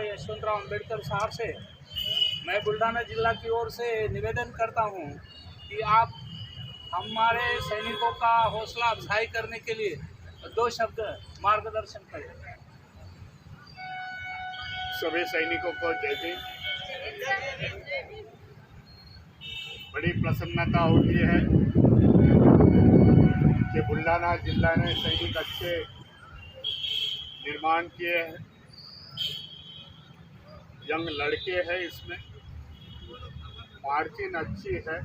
यशवंतराव अंबेडकर साहब से मैं बुल्ढाना जिला की ओर से निवेदन करता हूं कि आप हमारे सैनिकों का हौसला अफजाई करने के लिए 2 शब्द मार्गदर्शन करें। सभी सैनिकों को जय भीम। बड़ी प्रसन्नता होती है कि बुल्ढाना जिला ने सैनिक अच्छे निर्माण किए हैं, यंग लड़के हैं, इसमें मार्जिन अच्छी है।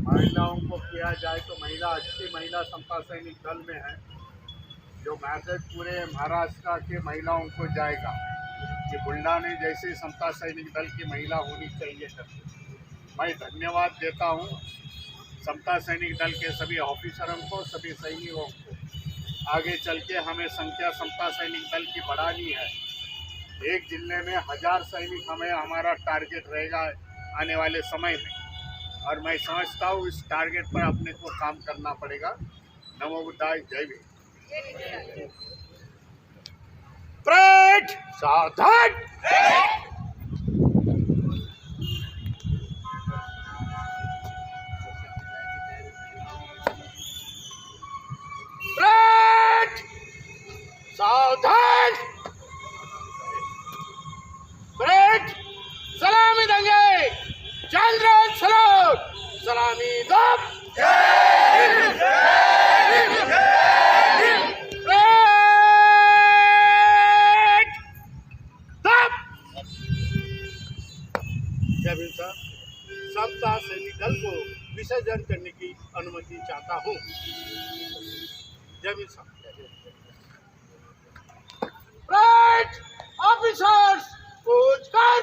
महिलाओं को किया जाए तो महिला समता सैनिक दल में है, जो मैसेज पूरे महाराष्ट्र के महिलाओं को जाएगा कि बुल्ढाना जैसे समता सैनिक दल की महिला होनी चाहिए करके। मैं धन्यवाद देता हूं समता सैनिक दल के सभी ऑफिसरों को, सभी सैनिकों को। आगे चल के हमें संख्या समता सैनिक दल की बढ़ानी है। एक जिले में 1000 सैनिक हमें हमारा टारगेट रहेगा आने वाले समय में, और मैं समझता हूँ इस टारगेट पर अपने को काम करना पड़ेगा। नमो बुद्धाय, जय भीम। परेड सावधान। परेड सावधान। परेड सलामी देंगे। चंद्र सलूट। सलामी दो। जय भीम साहब। समता सैनिक दल को विसर्जन करने की अनुमति चाहता हूँ। जय भीम साहब। परेड ऑफिसर्स कूच कर।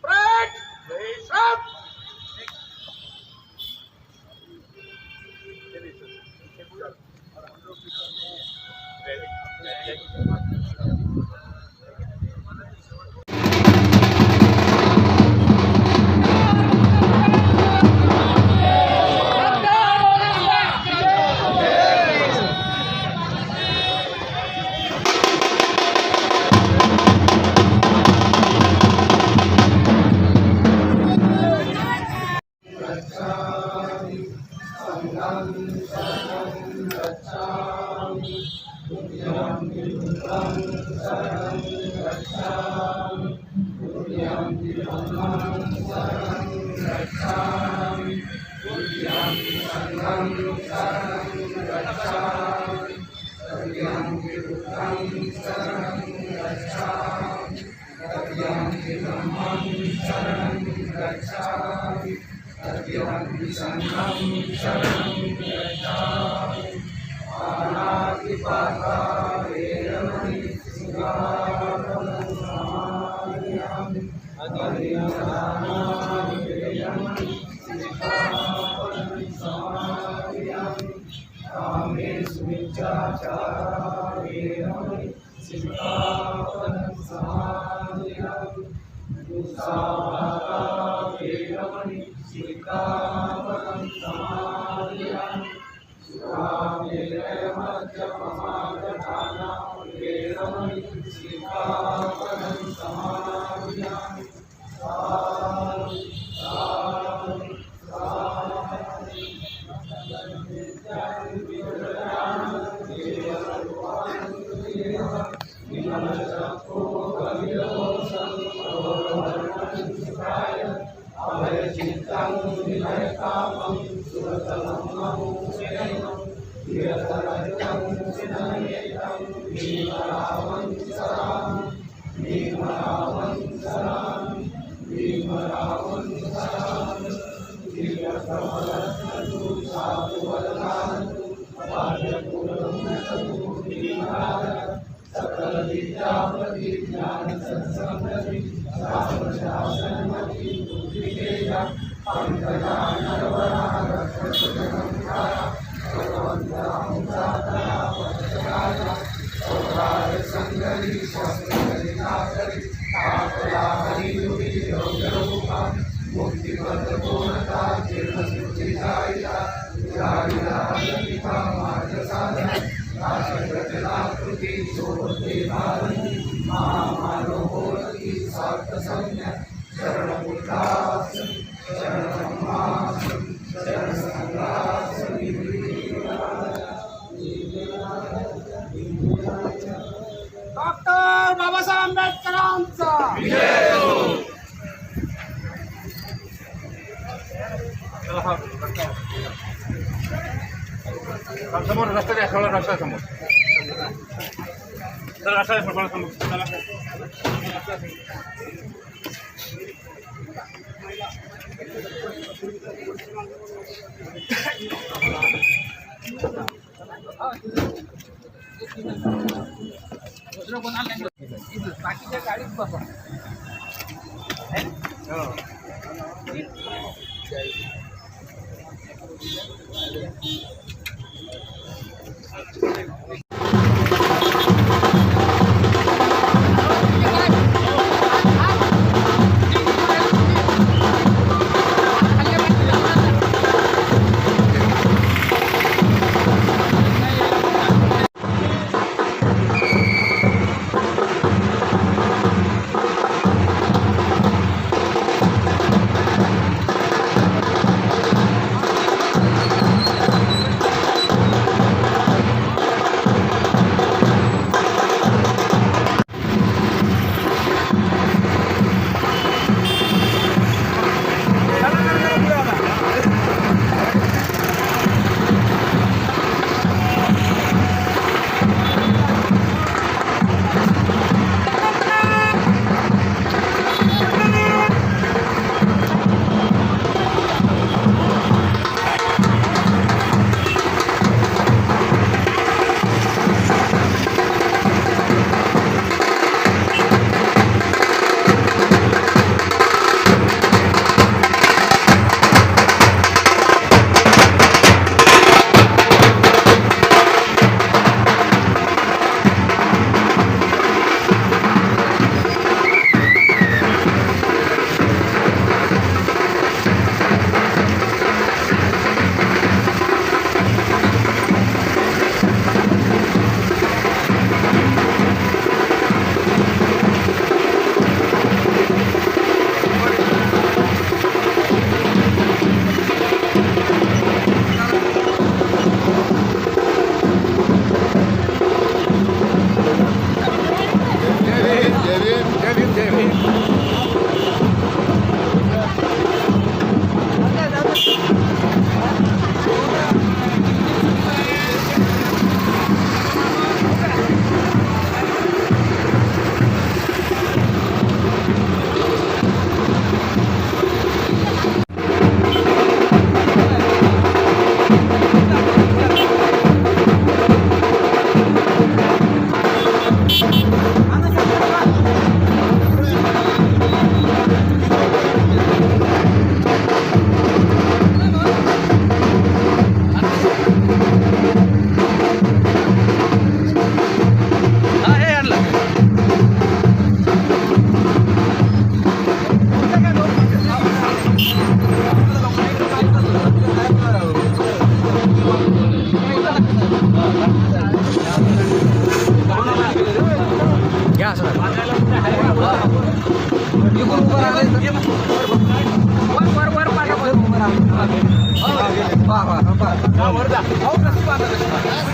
परेड सब। डॉक्टर बाबासाहेब आंबेडकरांचा समोर रस्ता द्या, थोडा रस्ता समोर. चला, रस्ता द्या, थोडा समोर. चला. बाकीच्या गाडीत बसा.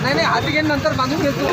नाही नाही हाती घेऊन नंतर बांधून घेतो.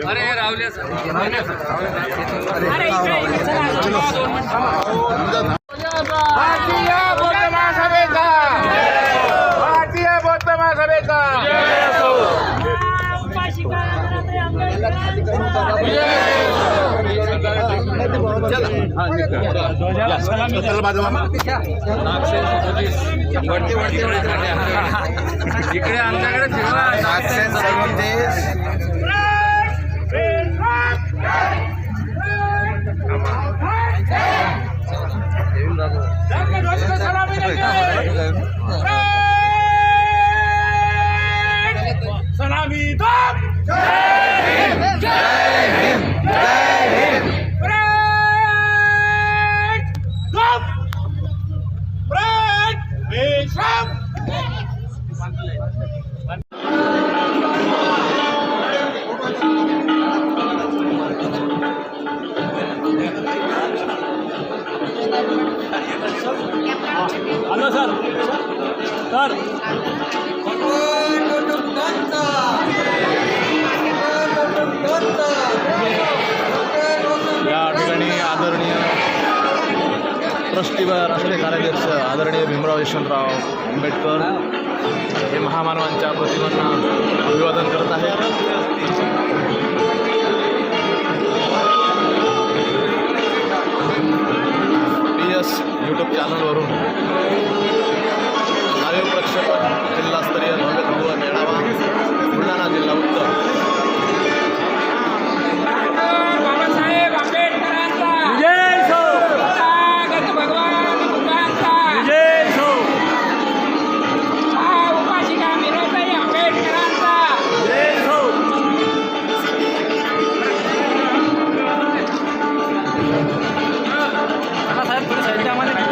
अरे रावले भारतीय बौद्ध महासभेचा अंबेडकर इकडे आमच्याकडे सलामी दो हॅलो सर सर या ठिकाणी आदरणीय ट्रस्टी व राष्ट्रीय कार्याध्यक्ष आदरणीय भीमराव यशवंतराव आंबेडकर हे महामानवांच्या प्रतिमांना अभिवादन करत आहेत. यूट्यूब चॅनलवरून लाईव्ह प्रक्षेपण जिल्हास्तरीय भव्य मेळावा बुलढाणा जिल्हा उत्तर. बाबासाहेब आंबेडकरांचा जय हो. भगवान बुद्धांचा जय हो. उपासिका मीराबाई आंबेडकरांचा जय हो. साहेब थोडी साहित्य आम्हाला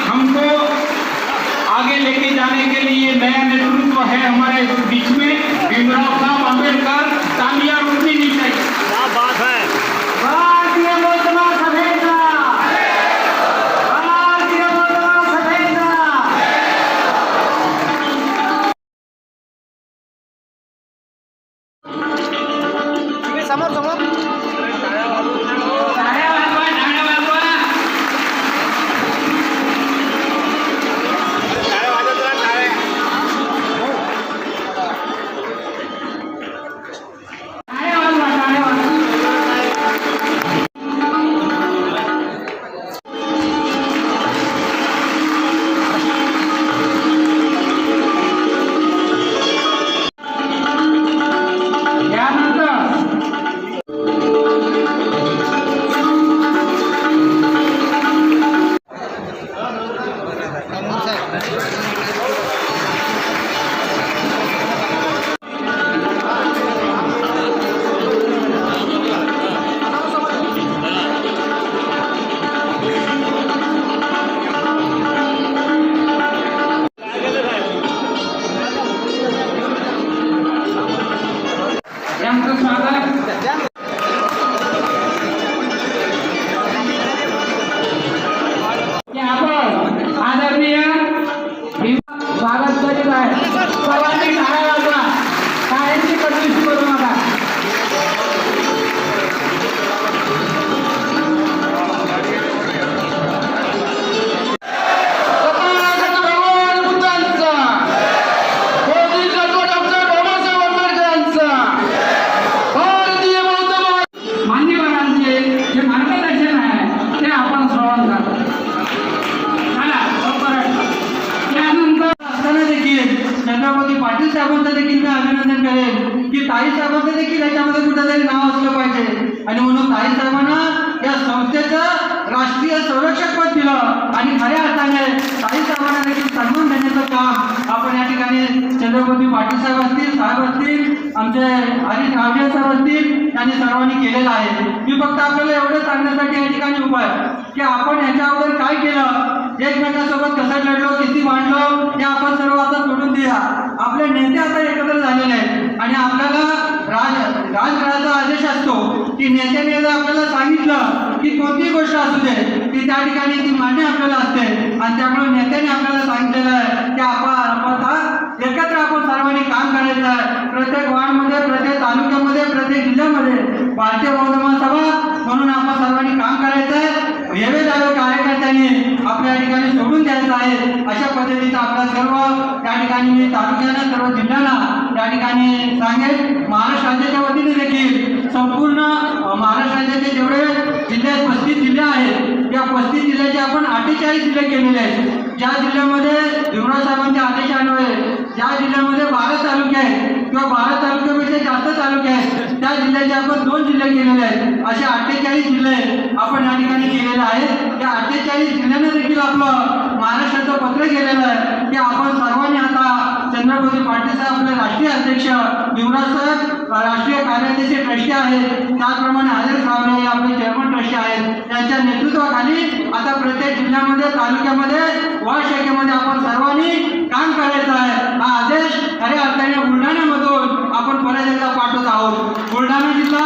हमको आगे लेके जाने के लिए नया नेतृत्व है हमारे बीच में, भीमराव साहब अम्बेडकर, तालियां उठनी नहीं चाहिए। क्या बात है। भारतीय लोकसभा सभेचा, भारतीय लोकसभा सभेचा। समोर समोर टाळ्या वाजवा, टाळ्या वाजवा. टाळ्या वाजत राहा, टाळ्या. टाळ्या वाजवा, टाळ्या वाजवा. यानंतर यांचं स्वागत की आपण आदरणीय स्वागत करीत आहे. सर्वांनी टाळ्या वाजवा, टाळ्यांची कंजूसी करू नका. भगवान बुद्धांचा, मोदी डॉक्टर बाबासाहेब आंबेडकरांचा, भारतीय बौद्ध मान्यवरांचे जे मार्गदर्शन आहे ते आपण श्रवण करतो. चला लवकर. त्यानंतर असताना देखील चंद्रकांत पाटील साहेबांचं देखील मी अभिनंदन करेन की ताई साहेबांचं देखील याच्यामध्ये कुठेतरी नाव असलं पाहिजे आणि म्हणून ताई साहेबांना या संस्थेचं राष्ट्रीय संरक्षक पद दिलं आणि खऱ्या अर्थाने ताई साहेबांना देखील सन्मान देण्याचं काम आपण या ठिकाणी चंद्रकांत पाटील साहेब असतील, आमचे हरीश रावजे साहेब असतील, यांनी सर्वांनी केलेलं आहे. मी फक्त आपल्याला एवढं सांगण्यासाठी या ठिकाणी उभा आहे की आपण याच्या अगोदर काय केलं, एकमेकांसोबत कसं लढलो, किती भांडलो, हे आपण सर्व आता सोडून द्या. आपले नेते आता एकत्र झालेले आहेत आणि आपल्याला राजकारणाचा आदेश असतो की नेत्याने जर आपल्याला सांगितलं की कोणतीही गोष्ट असू दे ती त्या ठिकाणी ती मान्य आपल्याला असते आणि त्यामुळे नेत्याने आपल्याला सांगितलेलं आहे की आपण एकत्र आपण सर्वांनी काम करायचं आहे. प्रत्येक वार्डमध्ये, प्रत्येक तालुक्यामध्ये, प्रत्येक जिल्ह्यामध्ये भारतीय बौद्ध महासभा म्हणून आपण सर्वांनी काम करायचं आहे. हेवे दावे कार्यकर्त्यांनी आपल्या या ठिकाणी सोडून द्यायचं आहे. अशा पद्धतीचं आपला सर्व या ठिकाणी मी तालुक्याला, सर्व जिल्ह्यांना या ठिकाणी सांगेन. महाराष्ट्र राज्याच्या वतीने देखील संपूर्ण महाराष्ट्र राज्याचे जेवढे जिल्हे 35 जिल्हे आहेत, या 35 जिल्ह्याचे आपण 48 जिल्हे केलेले आहेत. ज्या जिल्ह्यामध्ये भीमराव साहेबांच्या आदेशान्वये ज्या जिल्ह्यामध्ये 12 तालुके आहेत किंवा 12 तालुक्यापेक्षा जास्त तालुके आहेत, त्या जिल्ह्याचे आपण 2 जिल्हे केलेले आहेत. असे 48 जिल्हे आपण या ठिकाणी केलेले आहेत. या 48 जिल्ह्यांना देखील आपलं महाराष्ट्राचं पत्र गेलेलं आहे की आपण सर्वांनी आता चंद्रकांत पाटील साहेब आपले राष्ट्रीय अध्यक्ष, भीमराव साहेब राष्ट्रीय कार्याध्यक्ष ट्रस्टी आहेत, त्याचप्रमाणे हरीश रावले आपले चेअरमन ट्रस्टी आहेत, यांच्या नेतृत्वाखाली आता प्रत्येक जिल्ह्यामध्ये, तालुक्यामध्ये, वार्ड शाखेमध्ये आपण सर्वांनी काम करायचं आहे. हा आदेश खऱ्या अर्थाने बुलढाण्यामधून आपण परत एकदा पाठवत आहोत. बुलढाणा जिल्हा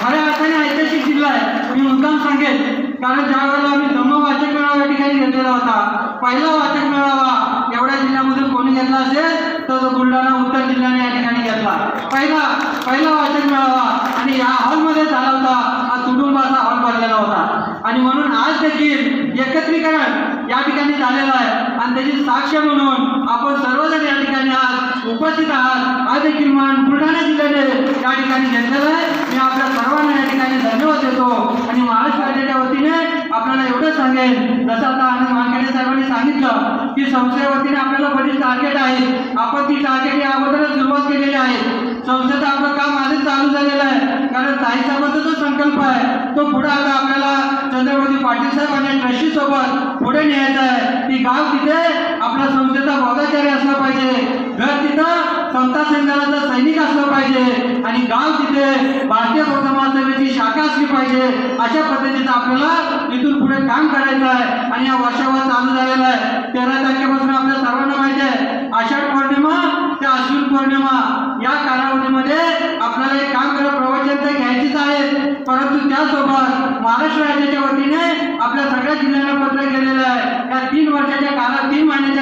खऱ्या अर्थाने ऐतिहासिक जिल्हा आहे. मी मुद्दाम सांगेन कारण ज्यावेळेला आम्ही वाचक मेळावा या ठिकाणी घेतलेला होता, पहिला वाचक मेळावा एवढ्या जिल्ह्यामधून कोणी घेतला असेल तर तो बुलढाणा उत्तर जिल्ह्याने या ठिकाणी घेतला. पहिला वाचक मेळावा आणि या हॉलमध्ये झाला होता. हा तुडुंबाचा हॉल भरलेला होता आणि म्हणून आज देखील एकत्रीकरण या ठिकाणी झालेलं आहे आणि त्याची साक्ष म्हणून आपण सर्वजण या ठिकाणी आज उपस्थित आहात. हा देखील मान बुलढाणा जिल्ह्याने या ठिकाणी घेतलेला आहे. मी आपल्या सर्वांना या ठिकाणी धन्यवाद देतो आणि महाराष्ट्र राज्याच्या वतीने आपल्याला एवढं सांगेन, जसं आता आनंद वानखेडे साहेबांनी सांगितलं की संस्थेच्या वतीने आपल्याला बरीच टार्गेट आहेत. आपण ती टार्गेट या अगोदरच सुरुवात केलेली आहे. संस्थेचं आपलं काम आधीच चालू झालेलं आहे कारण ताई साहेबांचा जो संकल्प आहे तो पुढे आता आपल्याला चंद्रकांत पाटील साहेब आणि ट्रस्टी सोबत पुढे न्यायचा आहे. ती गाव तिथे आपल्या संस्थेचा बौद्धाचार्य असला पाहिजे, घर तिथं समता संघाचा सैनिक असलं पाहिजे आणि गाव तिथे भारतीय बौद्ध महासभेची शाखा असली पाहिजे. अशा पद्धतीचं आपल्याला इथून पुढे काम करायचं आहे. आणि या वर्षावर चालू झालेला आहे. 13 तारखेपासून आपल्या सर्वांना माहिती आहे आषाढ पौर्णिमा ते अश्विन पौर्णिमा या कालावधीमध्ये आपल्याला एक काम करत प्रवचन तर घ्यायचीच आहे. परंतु त्यासोबत महाराष्ट्र राज्याच्या वतीने आपल्या सगळ्या जिल्ह्यांना पत्र केलेलं आहे. या 3 महिन्याच्या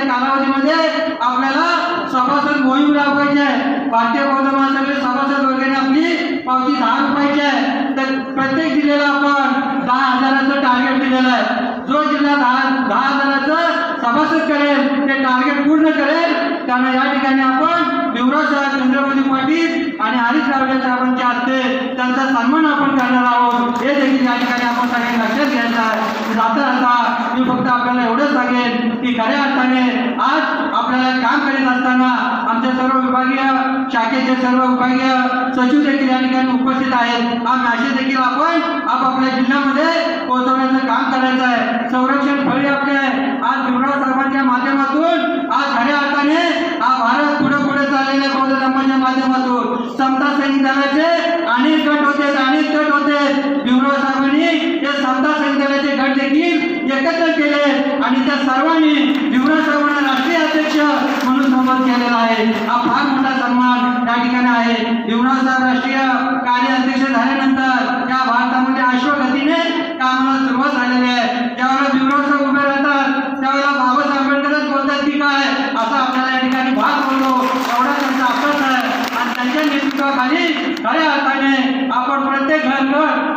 कालावधीमध्ये आपल्याला सभासद मोहीम राबवायची आहे. भारतीय बौद्ध महासभेत सभासद वर्गाने आपली पावती 10 रुपयाची आहे. तर प्रत्येक जिल्ह्याला आपण 10,000चं टार्गेट दिलेलं आहे. जो जिल्हा 10,000चं सभासद करेल ते टार्गेट पूर्ण करेल त्यांना या ठिकाणी आपण युवराज साहेब चंद्रमोदी पाटील आणि हरीश रावले साहेबांच्या हस्ते त्यांचा सन्मान आपण करणार आहोत. हे देखील या ठिकाणी आपण सगळ्यांनी लक्षात घ्यायचं आहे. जाता जाता मी फक्त आपल्याला एवढंच सांगेन की खऱ्या अर्थाने आज आपल्याला काम करीत असताना आमच्या सर्व विभागीय शाखेचे सर्व विभागीय सचिव देखील या ठिकाणी उपस्थित आहेत. हा मॅसेज देखील आपण आपापल्या जिल्ह्यामध्ये पोहोचवण्याचं काम करायचं आहे. संरक्षण फळी आपले आज युवराज साहेबांच्या माध्यमातून आज खऱ्या अर्थाने हा भारत पुढे पुढे चाललेल्या बौद्ध धर्माच्या माध्यमातून समता सैनिक दलाचे अनेक गट होते. युवराज साहेबांनी ते समता सैनिक दलाचे गट देखील एकत्र केले आणि त्या सर्वांनी युवराज साहेबांना राष्ट्रीय अध्यक्ष म्हणून संबोध केलेला आहे. हा फार मोठा सन्मान या ठिकाणी आहे. युवराज साहेब राष्ट्रीय कार्य अध्यक्ष झाल्यानंतर या भारतामध्ये अश्वगतीने कामाला सुरुवात झालेली आहे. ज्यावेळेला युवराज साहेब उभे राहतात त्यावेळेला बाबासाहेब आंबेडकरच बोलतात की काय असं आपल्याला या ठिकाणी भाग पडलो. एवढा त्यांचा अभ्यास आहे आणि त्यांच्या नेतृत्वाखाली खऱ्या अर्थाने आपण प्रत्येक घर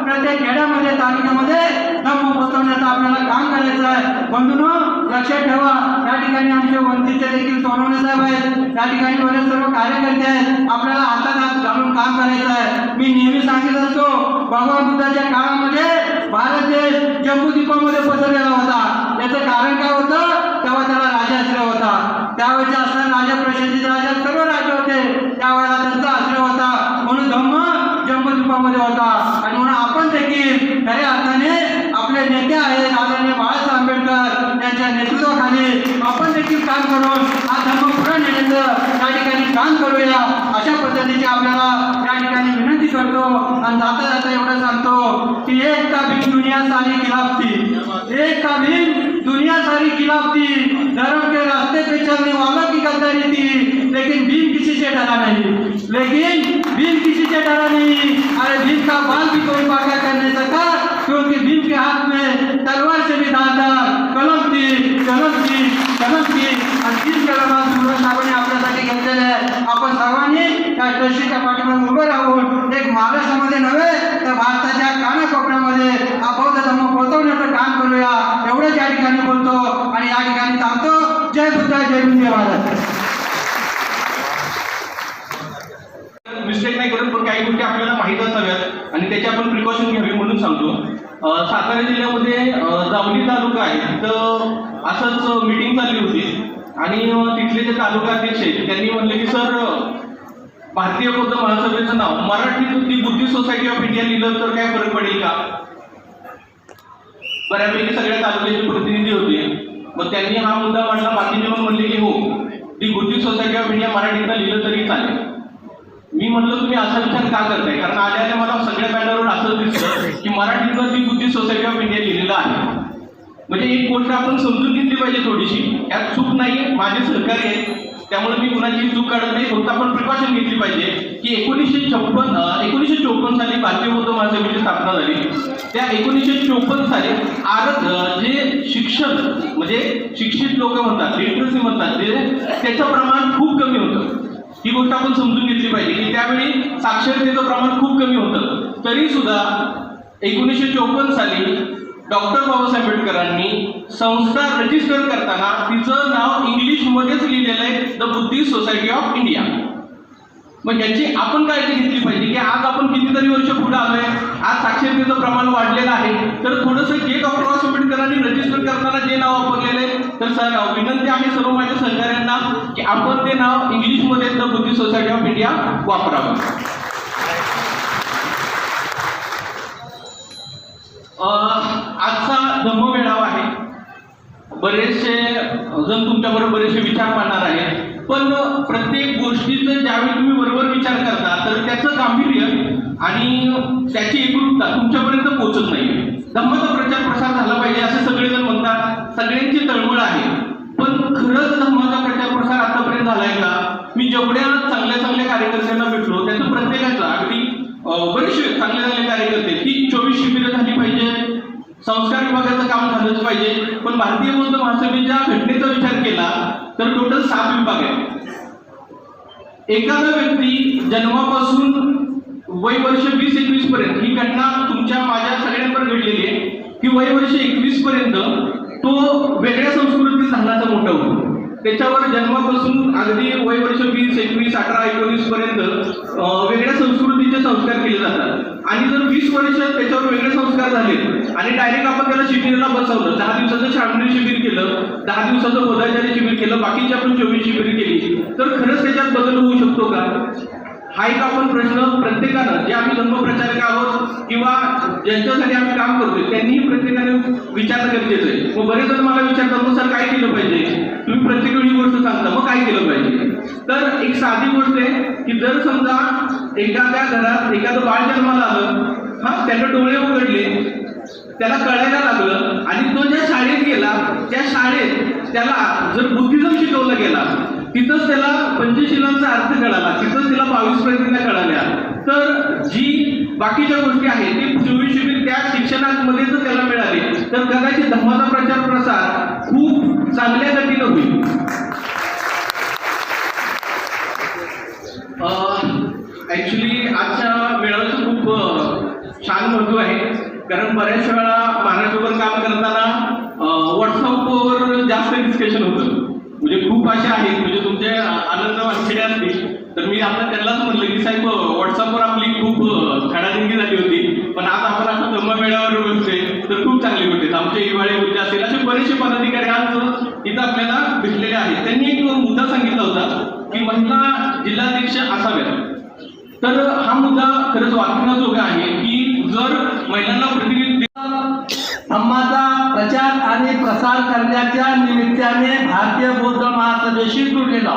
प्रत्येक खेड्यामध्ये तालुक्यामध्ये धम्म पोचवण्याचं आपल्याला काम करायचं आहे. बंधूंनो लक्षात ठेवा या ठिकाणी आमचे वंचितचे देखील सोनवणे साहेब आहेत. त्या ठिकाणी बरेच सर्व कार्यकर्ते आहेत. आपल्याला हातात हात घालून काम करायचं आहे. मी नेहमी सांगितलं असतो भगवान बुद्धाच्या काळामध्ये भारत देश जम्बूद्वीपामध्ये पसरलेला होता. याचं कारण काय होतं तेव्हा त्याला राजाश्रय होता. त्यावेळेचे असताना राजा प्रशांतीचे राजा सर्व राजे होते त्यावेळेला त्यांचा आश्रय होता म्हणून धम्म जम्बूद्वीपामध्ये होता. आणि म्हणून आपण देखील खऱ्या अर्थाने आपले नेते आहेत आदरणीय बाळासाहेब आंबेडकर यांच्या नेतृत्वाखाली आपण देखील काम करून हा धर्म पुढे नेण्याचं त्या ठिकाणी काम करूया अशा पद्धतीची आपल्याला त्या ठिकाणी विनंती करतो. आणि जाता जाता एवढं सांगतो की एक का भीम दुनिया सारी खिलाफ थी. एक का भीम दुनिया सारी खिलाफ थी. धर्म के रास्ते पे चलने वालों की गद्दारी थी. लेकिन भीम किसी से डरा नहीं. अरे भीम का बाल भी कोई पाका कर नहीं सका क्योंकि भीम के हाथ में तलवार से भी धारदार कलम थी. आणि 3 कलमात युवराज साहेबांनी आपल्यासाठी घेतलेले आहे. आपण सर्वांनी त्या ट्रस्टीच्या पाठीमागे उभं राहून एक महाराष्ट्रामध्ये नव्हे तर भारताच्या कानाकोपऱ्यामध्ये हा बौद्ध धर्म पोहोचवण्याचं काम करूया एवढंच या ठिकाणी बोलतो आणि या ठिकाणी थांबतो. जय बुद्ध जय भीम जय भारत. मिस्टेक नाही करत पण काही गोष्टी आपल्याला माहीत असाव्यात आणि त्याची आपण प्रिकॉशन घ्यावी म्हणून सांगतो. सातारा जिल्ह्यामध्ये जावली तालुका आहे तिथं असंच मीटिंग चालली होती आणि तिथले जे तालुका अध्यक्ष आहेत त्यांनी म्हणले की सर भारतीय बौद्ध महासभेचं नाव मराठीत दी बुद्धिस्ट सोसायटी ऑफ इंडिया लिहिलं तर काय फरक पडेल का. बऱ्यापैकी सगळ्या तालुक्याचे प्रतिनिधी होते. मग त्यांनी हा मुद्दा मांडला. बाकीचे मग म्हणले की हो दी बुद्धिस्ट सोसायटी ऑफ इंडिया मराठीतनं लिहिलं तरी चालेल. मी म्हणलं तुम्ही असा विचार का करताय कारण आल्याने मला सगळ्या बॅनरवर असं दिसलं की मराठीतनं दी बुद्धिस्ट सोसायटी ऑफ इंडिया लिहिलेलं आहे. म्हणजे एक गोष्ट आपण समजून घेतली पाहिजे थोडीशी. यात चूक नाही माझे सहकारी आहेत त्यामुळे मी कुणाची चूक काढत नाही. फक्त आपण प्रिकॉशन घेतली पाहिजे की 1954 साली भारतीय बौद्ध महासभेची स्थापना झाली. त्या 1954 साली जे शिक्षण म्हणजे शिक्षित लोक म्हणतात लिटरसी म्हणतात त्याचं प्रमाण खूप कमी होतं. ही गोष्ट आपण समजून घेतली पाहिजे की त्यावेळी साक्षरतेचं प्रमाण खूप कमी होतं. तरी सुद्धा 1954 साली डॉक्टर बाबासाहेब आंबेडकरांनी संस्था रजिस्टर करताना तिचं नाव इंग्लिशमध्येच लिहिलेलं आहे the Buddhist society of India. मग याची आपण काळजी घेतली पाहिजे की आज आपण कितीतरी वर्ष पुढे आलोय. आज साक्षरतेचं प्रमाण वाढलेलं आहे तर थोडंसं जे डॉक्टर बाबासाहेब आंबेडकरांनी रजिस्टर करताना जे नाव वापरलेलं आहे तर सर विनंती आहे सर्व माझ्या सहकाऱ्यांना की आपण ते नाव इंग्लिशमध्ये the Buddhist society of India वापरावं. आजचा धम्म मेळावा आहे. बरेचसे जण तुमच्याबरोबर बरेचसे विचार मांडणार आहेत. पण प्रत्येक गोष्टीचं ज्यावेळी तुम्ही बरोबर विचार करता तर त्याचं गांभीर्य आणि त्याची एकरूपता तुमच्यापर्यंत पोहोचत नाही. धम्माचा प्रचार प्रसार झाला पाहिजे असं सगळेजण म्हणतात, सगळ्यांची तळमळ आहे, पण खरंच धम्माचा प्रचार प्रसार आतापर्यंत झालाय का? मी जेवढ्या चांगल्या चांगल्या कार्यकर्त्यांना भेटलो त्याचं प्रत्येकाचं अगदी बरेचसे चांगले कार्यकर्ते की 24 शिबिरं झाली पाहिजे, संस्कार विभागाचं काम झालंच पाहिजे. पण भारतीय बौद्ध महासभेच्या घटनेचा विचार केला तर टोटल 7 विभाग आहेत. एखादा व्यक्ती जन्मापासून वय वर्ष 20-21 पर्यंत, ही घटना तुमच्या माझ्या सगळ्यांवर घडलेली आहे की वय वर्ष 21 पर्यंत तो वेगळ्या संस्कृतीत लहानाचा मोठा होतो. त्याच्यावर जन्मापासून अगदी वय वर्ष 20, 21, 18, 19 पर्यंत वेगळ्या संस्कृतीचे संस्कार केले जातात. आणि जर 20 वर्ष त्याच्यावर वेगळे संस्कार झाले आणि डायरेक्ट आपण त्याला शिबिराला बसवलं, 10 दिवसाचं शाळकरी शिबिर केलं, 10 दिवसाचं बोधाचार्य शिबिर केलं, बाकीची आपण 24 शिबिर केली, तर खरंच त्याच्यात बदल होऊ शकतो का? हा एक आपण प्रश्न प्रत्येकानं, जे आम्ही धर्मप्रचारक आहोत किंवा ज्यांच्यासाठी आम्ही काम करतोय, त्यांनीही प्रत्येकाने विचारणं गरजेचं आहे. मग बरेच जण मला विचारतात, मग सर काय केलं पाहिजे? तुम्ही प्रत्येक वेळी गोष्ट सांगता, मग काय केलं पाहिजे? तर एक साधी गोष्ट आहे की जर समजा एखाद्या घरात एखादं बाळ जन्माला आलं, त्याला डोळे उघडले, त्याला कळायला लागलं आणि तो ज्या शाळेत गेला त्या शाळेत त्याला जर बुद्धिझम शिकवला गेला, तिथंच त्याला पंचशिलांचा अर्थ कळाला, तिथंच त्याला 22 प्रतिज्ञा कळाल्या, तर जी बाकीच्या गोष्टी आहेत ते 24 शिबिर त्या शिक्षणामध्ये जर त्याला मिळाले तर कदाचित धम्माचा प्रचार प्रसार खूप चांगल्या गतीनं होईल. ऍक्च्युली आजच्या मेळाव्याचं खूप छान महत्व आहे, कारण बऱ्याच वेळा महाराष्ट्रभर काम करताना व्हॉट्सअपवर जास्त डिस्कशन होतं. म्हणजे खूप असे आहेत, म्हणजे तुमचे आनंद वानखेडे असतील तर मी आता त्यांनाच म्हटलं की साहेब व्हॉट्सअपवर आपली खूप खडादिंगी झाली होती, पण आज आपण असं धम्म मेळाव्यावर बसतोय तर खूप चांगली गोष्ट. आमचे हिवाळे होते असेल असे बरेचसे पदाधिकारी आज इथं आपल्याला भेटलेले आहेत. त्यांनी एक मुद्दा सांगितला होता की महिला जिल्हाध्यक्ष असाव्यात. तर हा मुद्दा खरंच वाचण्याजोगा आहे की जर महिलांना प्रतिनिधी धम्माचा प्रचार आणि प्रसार करण्याच्या निमित्ताने भारतीय बौद्ध महासभेशी जोडलेला.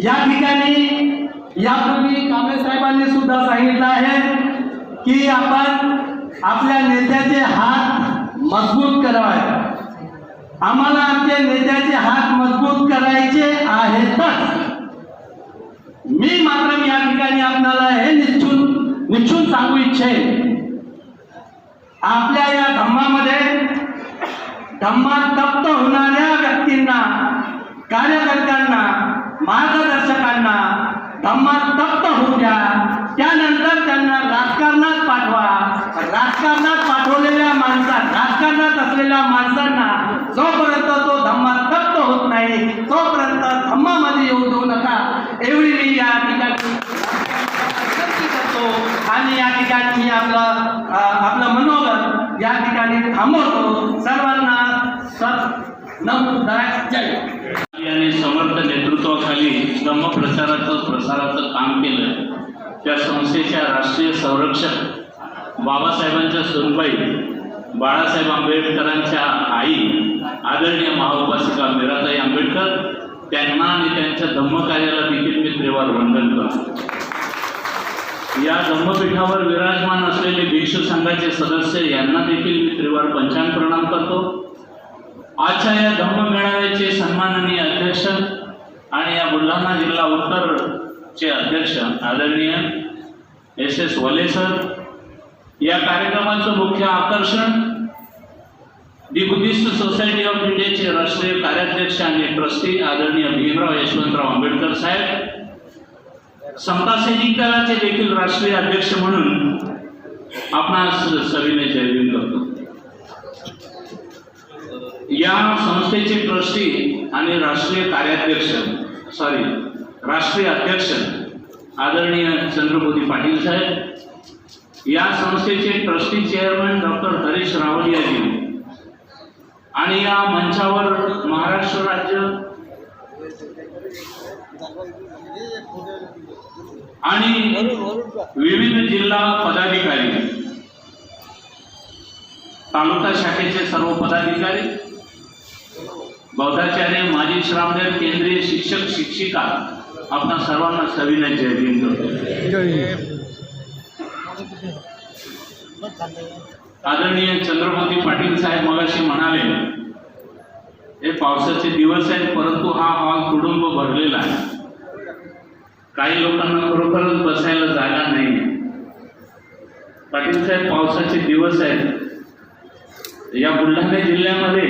या ठिकाणी यापूर्वी कांबळे साहेबांनी सुद्धा सांगितलं आहे की आपण आपल्या नेत्याचे हात मजबूत करावे. आम्हाला आमच्या नेत्याचे हात मजबूत करायचे आहेतच. मी मात्र या ठिकाणी आपल्याला हे निश्चून सांगू इच्छेन, आपल्या या धम्मामध्ये धम्मात तप्त होणाऱ्या व्यक्तींना, कार्यकर्त्यांना, मार्गदर्शकांना धम्मात तप्त होऊ द्या, त्यानंतर त्यांना राजकारणात पाठवा. राजकारणात पाठवलेल्या राजकारणात असलेल्या माणसांना जोपर्यंत तो धम्मात तप्त होत नाही तोपर्यंत धम्मामध्ये येऊ देऊ नका, एवढी मी या ठिकाणी आणि या ठिकाणी मी आपलं मनोगत या ठिकाणी थांबवतो. सर्वांना यांनी समर्थ नेतृत्वाखाली धम्मप्रचाराचं प्रसाराचं काम केलं. त्या संस्थेच्या राष्ट्रीय संरक्षक बाबासाहेबांच्या सुनबाई बाळासाहेब आंबेडकरांच्या आई आदरणीय महाउपासिका मीराताई आंबेडकर, त्यांना आणि त्यांच्या धम्मकार्याला देखील मी त्रिवार वंदन करतो. या धम्मपीठावर विराजमान असलेले भिक्षू संघाचे सदस्य यांना देखील मी त्रिवार पंचांग प्रणाम करतो. आजच्या या धम्म मेळाव्याचे सन्माननीय अध्यक्ष आणि या बुलढाणा जिल्हा उत्तरचे अध्यक्ष आदरणीय S.S. वले सर, या कार्यक्रमाचं मुख्य आकर्षण दी बुद्धिस्ट सोसायटी ऑफ इंडियाचे राष्ट्रीय कार्याध्यक्ष आणि ट्रस्टी आदरणीय भीमराव यशवंतराव आंबेडकर साहेब, समता सैनिक दलाचे देखील राष्ट्रीय अध्यक्ष म्हणून आपणास सविनय जयभीम करतो. या संस्थेचे ट्रस्टी आणि राष्ट्रीय अध्यक्ष आदरणीय चंद्रबोधी पाटील साहेब, या संस्थेचे ट्रस्टी चेअरमन डॉक्टर हरीश रावलियाजी आणि या मंचावर महाराष्ट्र राज्य आणि विविध जिल्हा पदाधिकारी, तालुका शाखेचे सर्व पदाधिकारी, बौद्धाचार्य माजी श्रामदेव केंद्रीय शिक्षक शिक्षिका आपणा सर्वांना सविनय जय भीम करतो. आदरणीय चंद्रकांत पाटील साहेब मगाशी म्हणाले हे पावसाचे दिवस आहेत, परंतु हा हॉल तुडुंब भरलेला आहे. काही लोकांना खरोखरच बसायला जागा नाही. पाटील साहेब, पावसाचे दिवस आहेत. या बुलढाणा जिल्ह्यामध्ये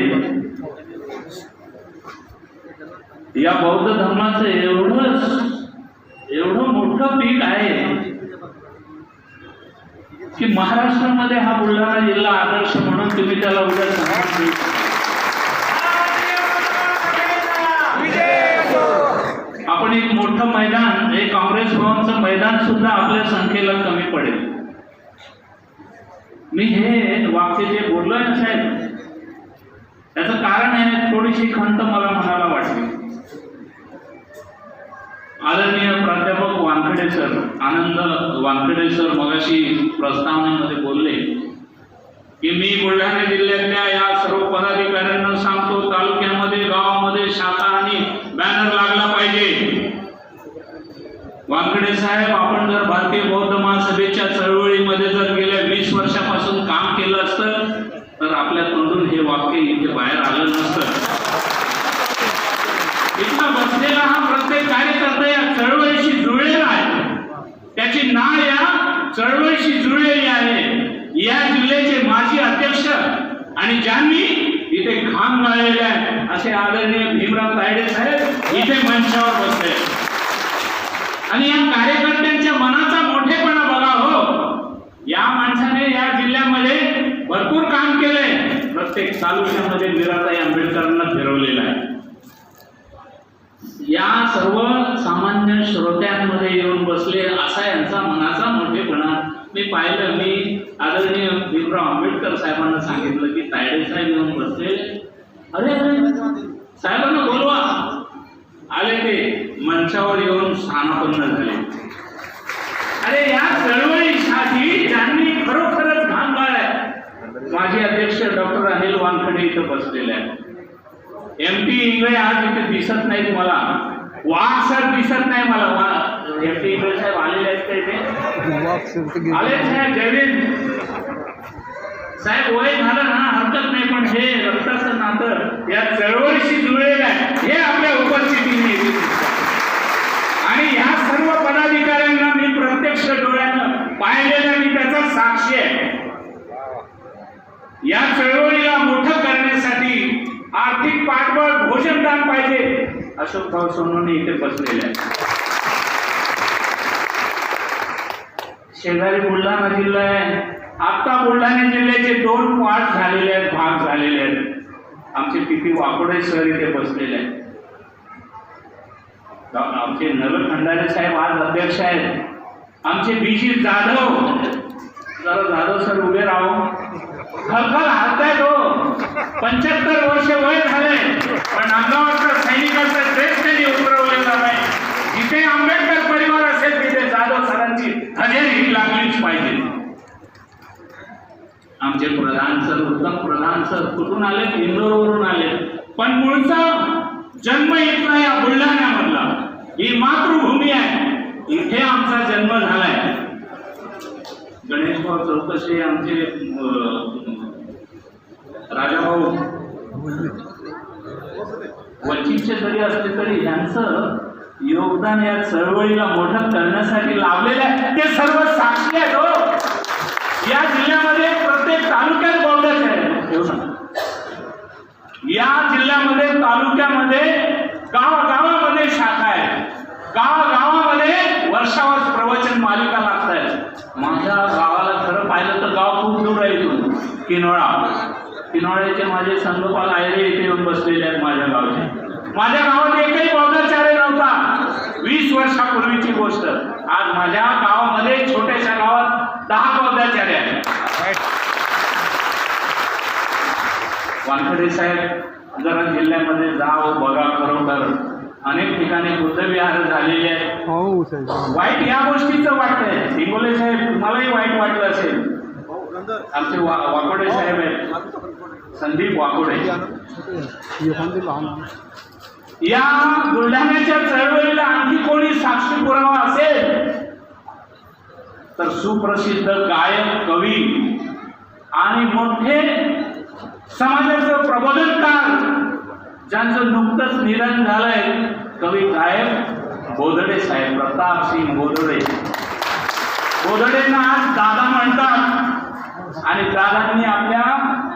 या बौद्ध धर्माचं एवढं मोठं पीक आहे की महाराष्ट्रामध्ये हा बुलढाणा जिल्हा आदर्श म्हणून तुम्ही त्याला उद्या सन्मान देऊ. आपण एक मोठं मैदान, हे काँग्रेस भवनचं मैदान सुद्धा आपल्या संख्येला कमी पडेल. मी हे वाक्य जे बोललोय ना साहेब, त्याचं कारण आहे थोडीशी खंत मला म्हणायला वाटली. आदरणीय प्राध्यापक वानखेडे सर, आनंद वानखेडे सर मगाशी प्रस्तावनेमध्ये बोलले की मी बुलढाणा जिल्ह्यातल्या या सर्व पदाधिकाऱ्यांना सांगतो, तालुक्यामध्ये गावामध्ये शाखा आणि बॅनर लागला पाहिजे. वानखेडे साहेब, आपण जर भारतीय बौद्ध महासभेच्या चळवळीमध्ये जर गेल्या 20 वर्षापासून काम केलं असतं तर आपल्या तोंडून हे वाक्य इथे बाहेर आलं नसतं. इथला बसलेला हा प्रत्येक कार्यकर्ता या चळवळीशी जुळलेला आहे. त्याची नाळ या चळवळीशी जुळलेली आहे. या जिल्ह्याचे माजी अध्यक्ष आणि ज्यांनी इथे घाम गाळलेले आहे असे आदरणीय भीमराव तायडे साहेब इथे मंचावर बसले. आणि या कार्यकर्त्यांच्या मनाचा मोठेपणा बघा हो. या माणसाने या जिल्ह्यामध्ये भरपूर काम केलंय. प्रत्येक तालुक्यामध्ये मीराताई आंबेडकरांना फिरवलेलं आहे. या सर्व सामान्य श्रोत्यांमध्ये येऊन बसले असा यांचा मनाचा मोठेपणा मी पाहिलं. मी आदरणीय भीमराव आंबेडकर साहेबांना सांगितलं की तायडे साहेब येऊन बसले. अरे साहेबांना बोलवा. आले ते मंचावर येऊन स्थानापन्न झाले. अरे या चळवळीसाठी ज्यांनी खरोखरच घाम गाळलाय, माजी अध्यक्ष डॉक्टर अनिल वानखेडे इथं बसलेले आहेत. MP इंगळे आज इथे दिसत नाहीत मला. वाघ सर दिसत नाही मला. MP इंगळे साहेब आलेले आहेत का इथे? आले साहेब. जयवीर साहेब, वय झालं ना, हरकत नाही, पण हे रक्ताचं नातं या चळवळीशी जुळलेलं आहे हे आपल्या उपस्थितीने आणि ह्या सर्व पदाधिकाऱ्यांना मी प्रत्यक्ष डोळ्यानं पाहिलेलं, मी त्याचा साक्षी आहे. या चळवळीला मोठं करण्यासाठी आर्थिक पाठबळ, भोजनदान पाहिजे. अशोकराव सोनवणे इथे बसलेले आहेत. शेजारी बुलढाणा जिल्हा आहे. आता बुलढाणा जिल्ह्याचे 2 पार्ट झालेले आहेत, भाग झालेले आहेत. आमचे PP वाकोडे सर इथे बसलेले आहेत. आमचे नल खंडारे साहेब आज अध्यक्ष आहेत. आमचे BG जाधव, जरा जाधव सर उभे राहो. खलखल हालतायत हो. 75 वर्ष वय झाले पण अंगावरचा सैनिकाचा ड्रेस त्यांनी उतरवलेला नाही. जिथे आंबेडकर परिवार असेल तिथे जाधव सरांची हजेरी लागलीच पाहिजे. आमचे प्रधान सर, उत्तम प्रधान सर कुठून आले? इंदोरवरून आले, पण मूळचा जन्म इथला या बुलढाण्यामधला. ही मातृभूमी आहे, इथे आमचा जन्म झालाय. गणेशभाऊ चौकसे आमचे राजाभाऊ वंचितचे जरी असले तरी यांचं योगदान या चळवळीला मोठं करण्यासाठी लावलेलं आहे. ते सर्व साक्षी आहेत हो. या जिल्ह्यामध्ये प्रत्येक तालुक्यात बौद्धाचे आहे. या जिल्ह्यामध्ये तालुक्यामध्ये गावागावामध्ये शाखा आहे. गावागावामध्ये वर्षावर प्रवचन मालिका लागत आहेत. माझ्या गावाला खरं पाहिलं तर गाव खूप दूर आहे इथून. किनोळ्याचे माझे संगोपाल आयरे इथे येऊन बसलेले आहेत माझ्या गावचे. माझ्या गावात एकही बौद्धाचार्य नव्हता. 20 वर्षापूर्वीची गोष्ट. आज माझ्या गावामध्ये छोट्याशा गावात 10 बौद्धाचार्य आहेत. वानखेडे साहेब, जरा जिल्ह्यामध्ये जाओ, बघा. खरोखर अनेक ठिकाणी बुद्धविहार झालेले आहेत. वाईट या गोष्टीचं वाटतंय. हिंगोले साहेब, तुम्हालाही वाईट वाटलं असेल. आमचे वाकोडे साहेब आहेत. संदीप वाकोडे. या बुलढाण्याच्या चळवळीला आणखी कोणी साक्षी पुरावा असेल तर सुप्रसिद्ध गायक, कवी आणि मोठे समाजाचं प्रबोधनकार ज्यांचं नुकतंच निधन झालंय, कवी गायक बोधडे साहेब, प्रतापसिंग बोधडे. बोधडेंना आज दादा म्हणतात आणि दादांनी आपल्या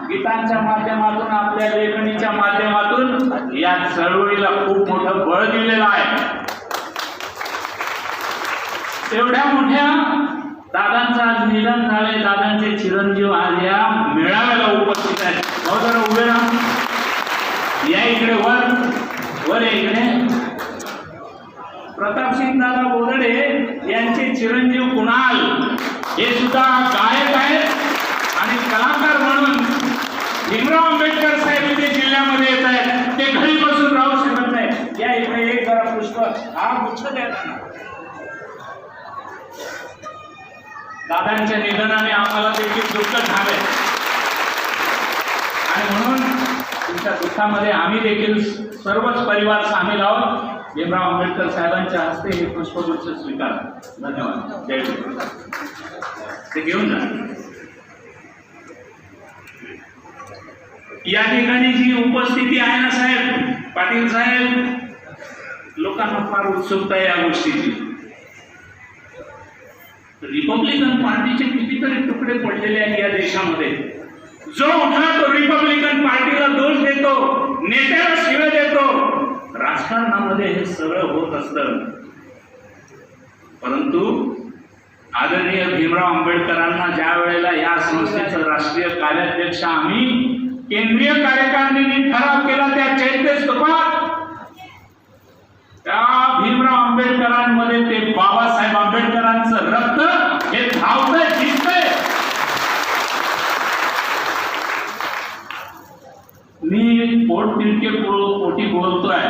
गीतांच्या माध्यमातून, आपल्या लेखणीच्या माध्यमातून या चळवळीला खूप मोठं बळ दिलेलं आहे. एवढ्या मोठ्या दादांचं आज निधन झाले. दादांचे चिरंजीव आज या मेळाव्याला उपस्थित आहेत. जरा उभे राहा, या इकडे, वर इकडे. प्रतापसिंग दादा बोधडे यांचे चिरंजीव कुणाल हे सुद्धा गायक आहेत आणि कलाकार म्हणून भीमराव आंबेडकर साहेब इथे जिल्ह्यामध्ये येत आहेत. ते घरी बसून राहू शकत नाही. या इकडे एक जरा पुष्प हा गुच्छ द्या त्यांना. दादांच्या निधनाने आम्हाला देखील दुःख झाले आणि म्हणून तुमच्या दुःखामध्ये आम्ही देखील सर्वच परिवार सामील आहोत. भीमराव आंबेडकर साहेबांच्या हस्ते हे पुष्पगुच्छ स्वीकार. धन्यवाद. जय भीम. ते घेऊन जा. या ठिकाणी जी उपस्थिती आहे ना साहेब, पाटील साहेब, लोकांना फार उत्सुकता आहे या गोष्टीची. रिपब्लिकन पार्टीचे कितीतरी तुकडे पडलेले आहेत या देशामध्ये. जो उठला तो रिपब्लिकन पार्टीला दोष देतो, नेत्याला शिव्या देतो. राजकारणामध्ये हे सगळं होत असतं. परंतु आदरणीय भीमराव आंबेडकरांना ज्या वेळेला या संस्थेचं राष्ट्रीय कार्याध्यक्ष आम्ही केंद्रीय कार्यकारिणीने ठराव केला, त्या चैत्य स्तूपात त्या भीमराव आंबेडकरांमध्ये ते बाबासाहेब आंबेडकरांचं रक्त हे धावतंय, दिसतंय. मी पोटतिडके पोटी बोलतोय.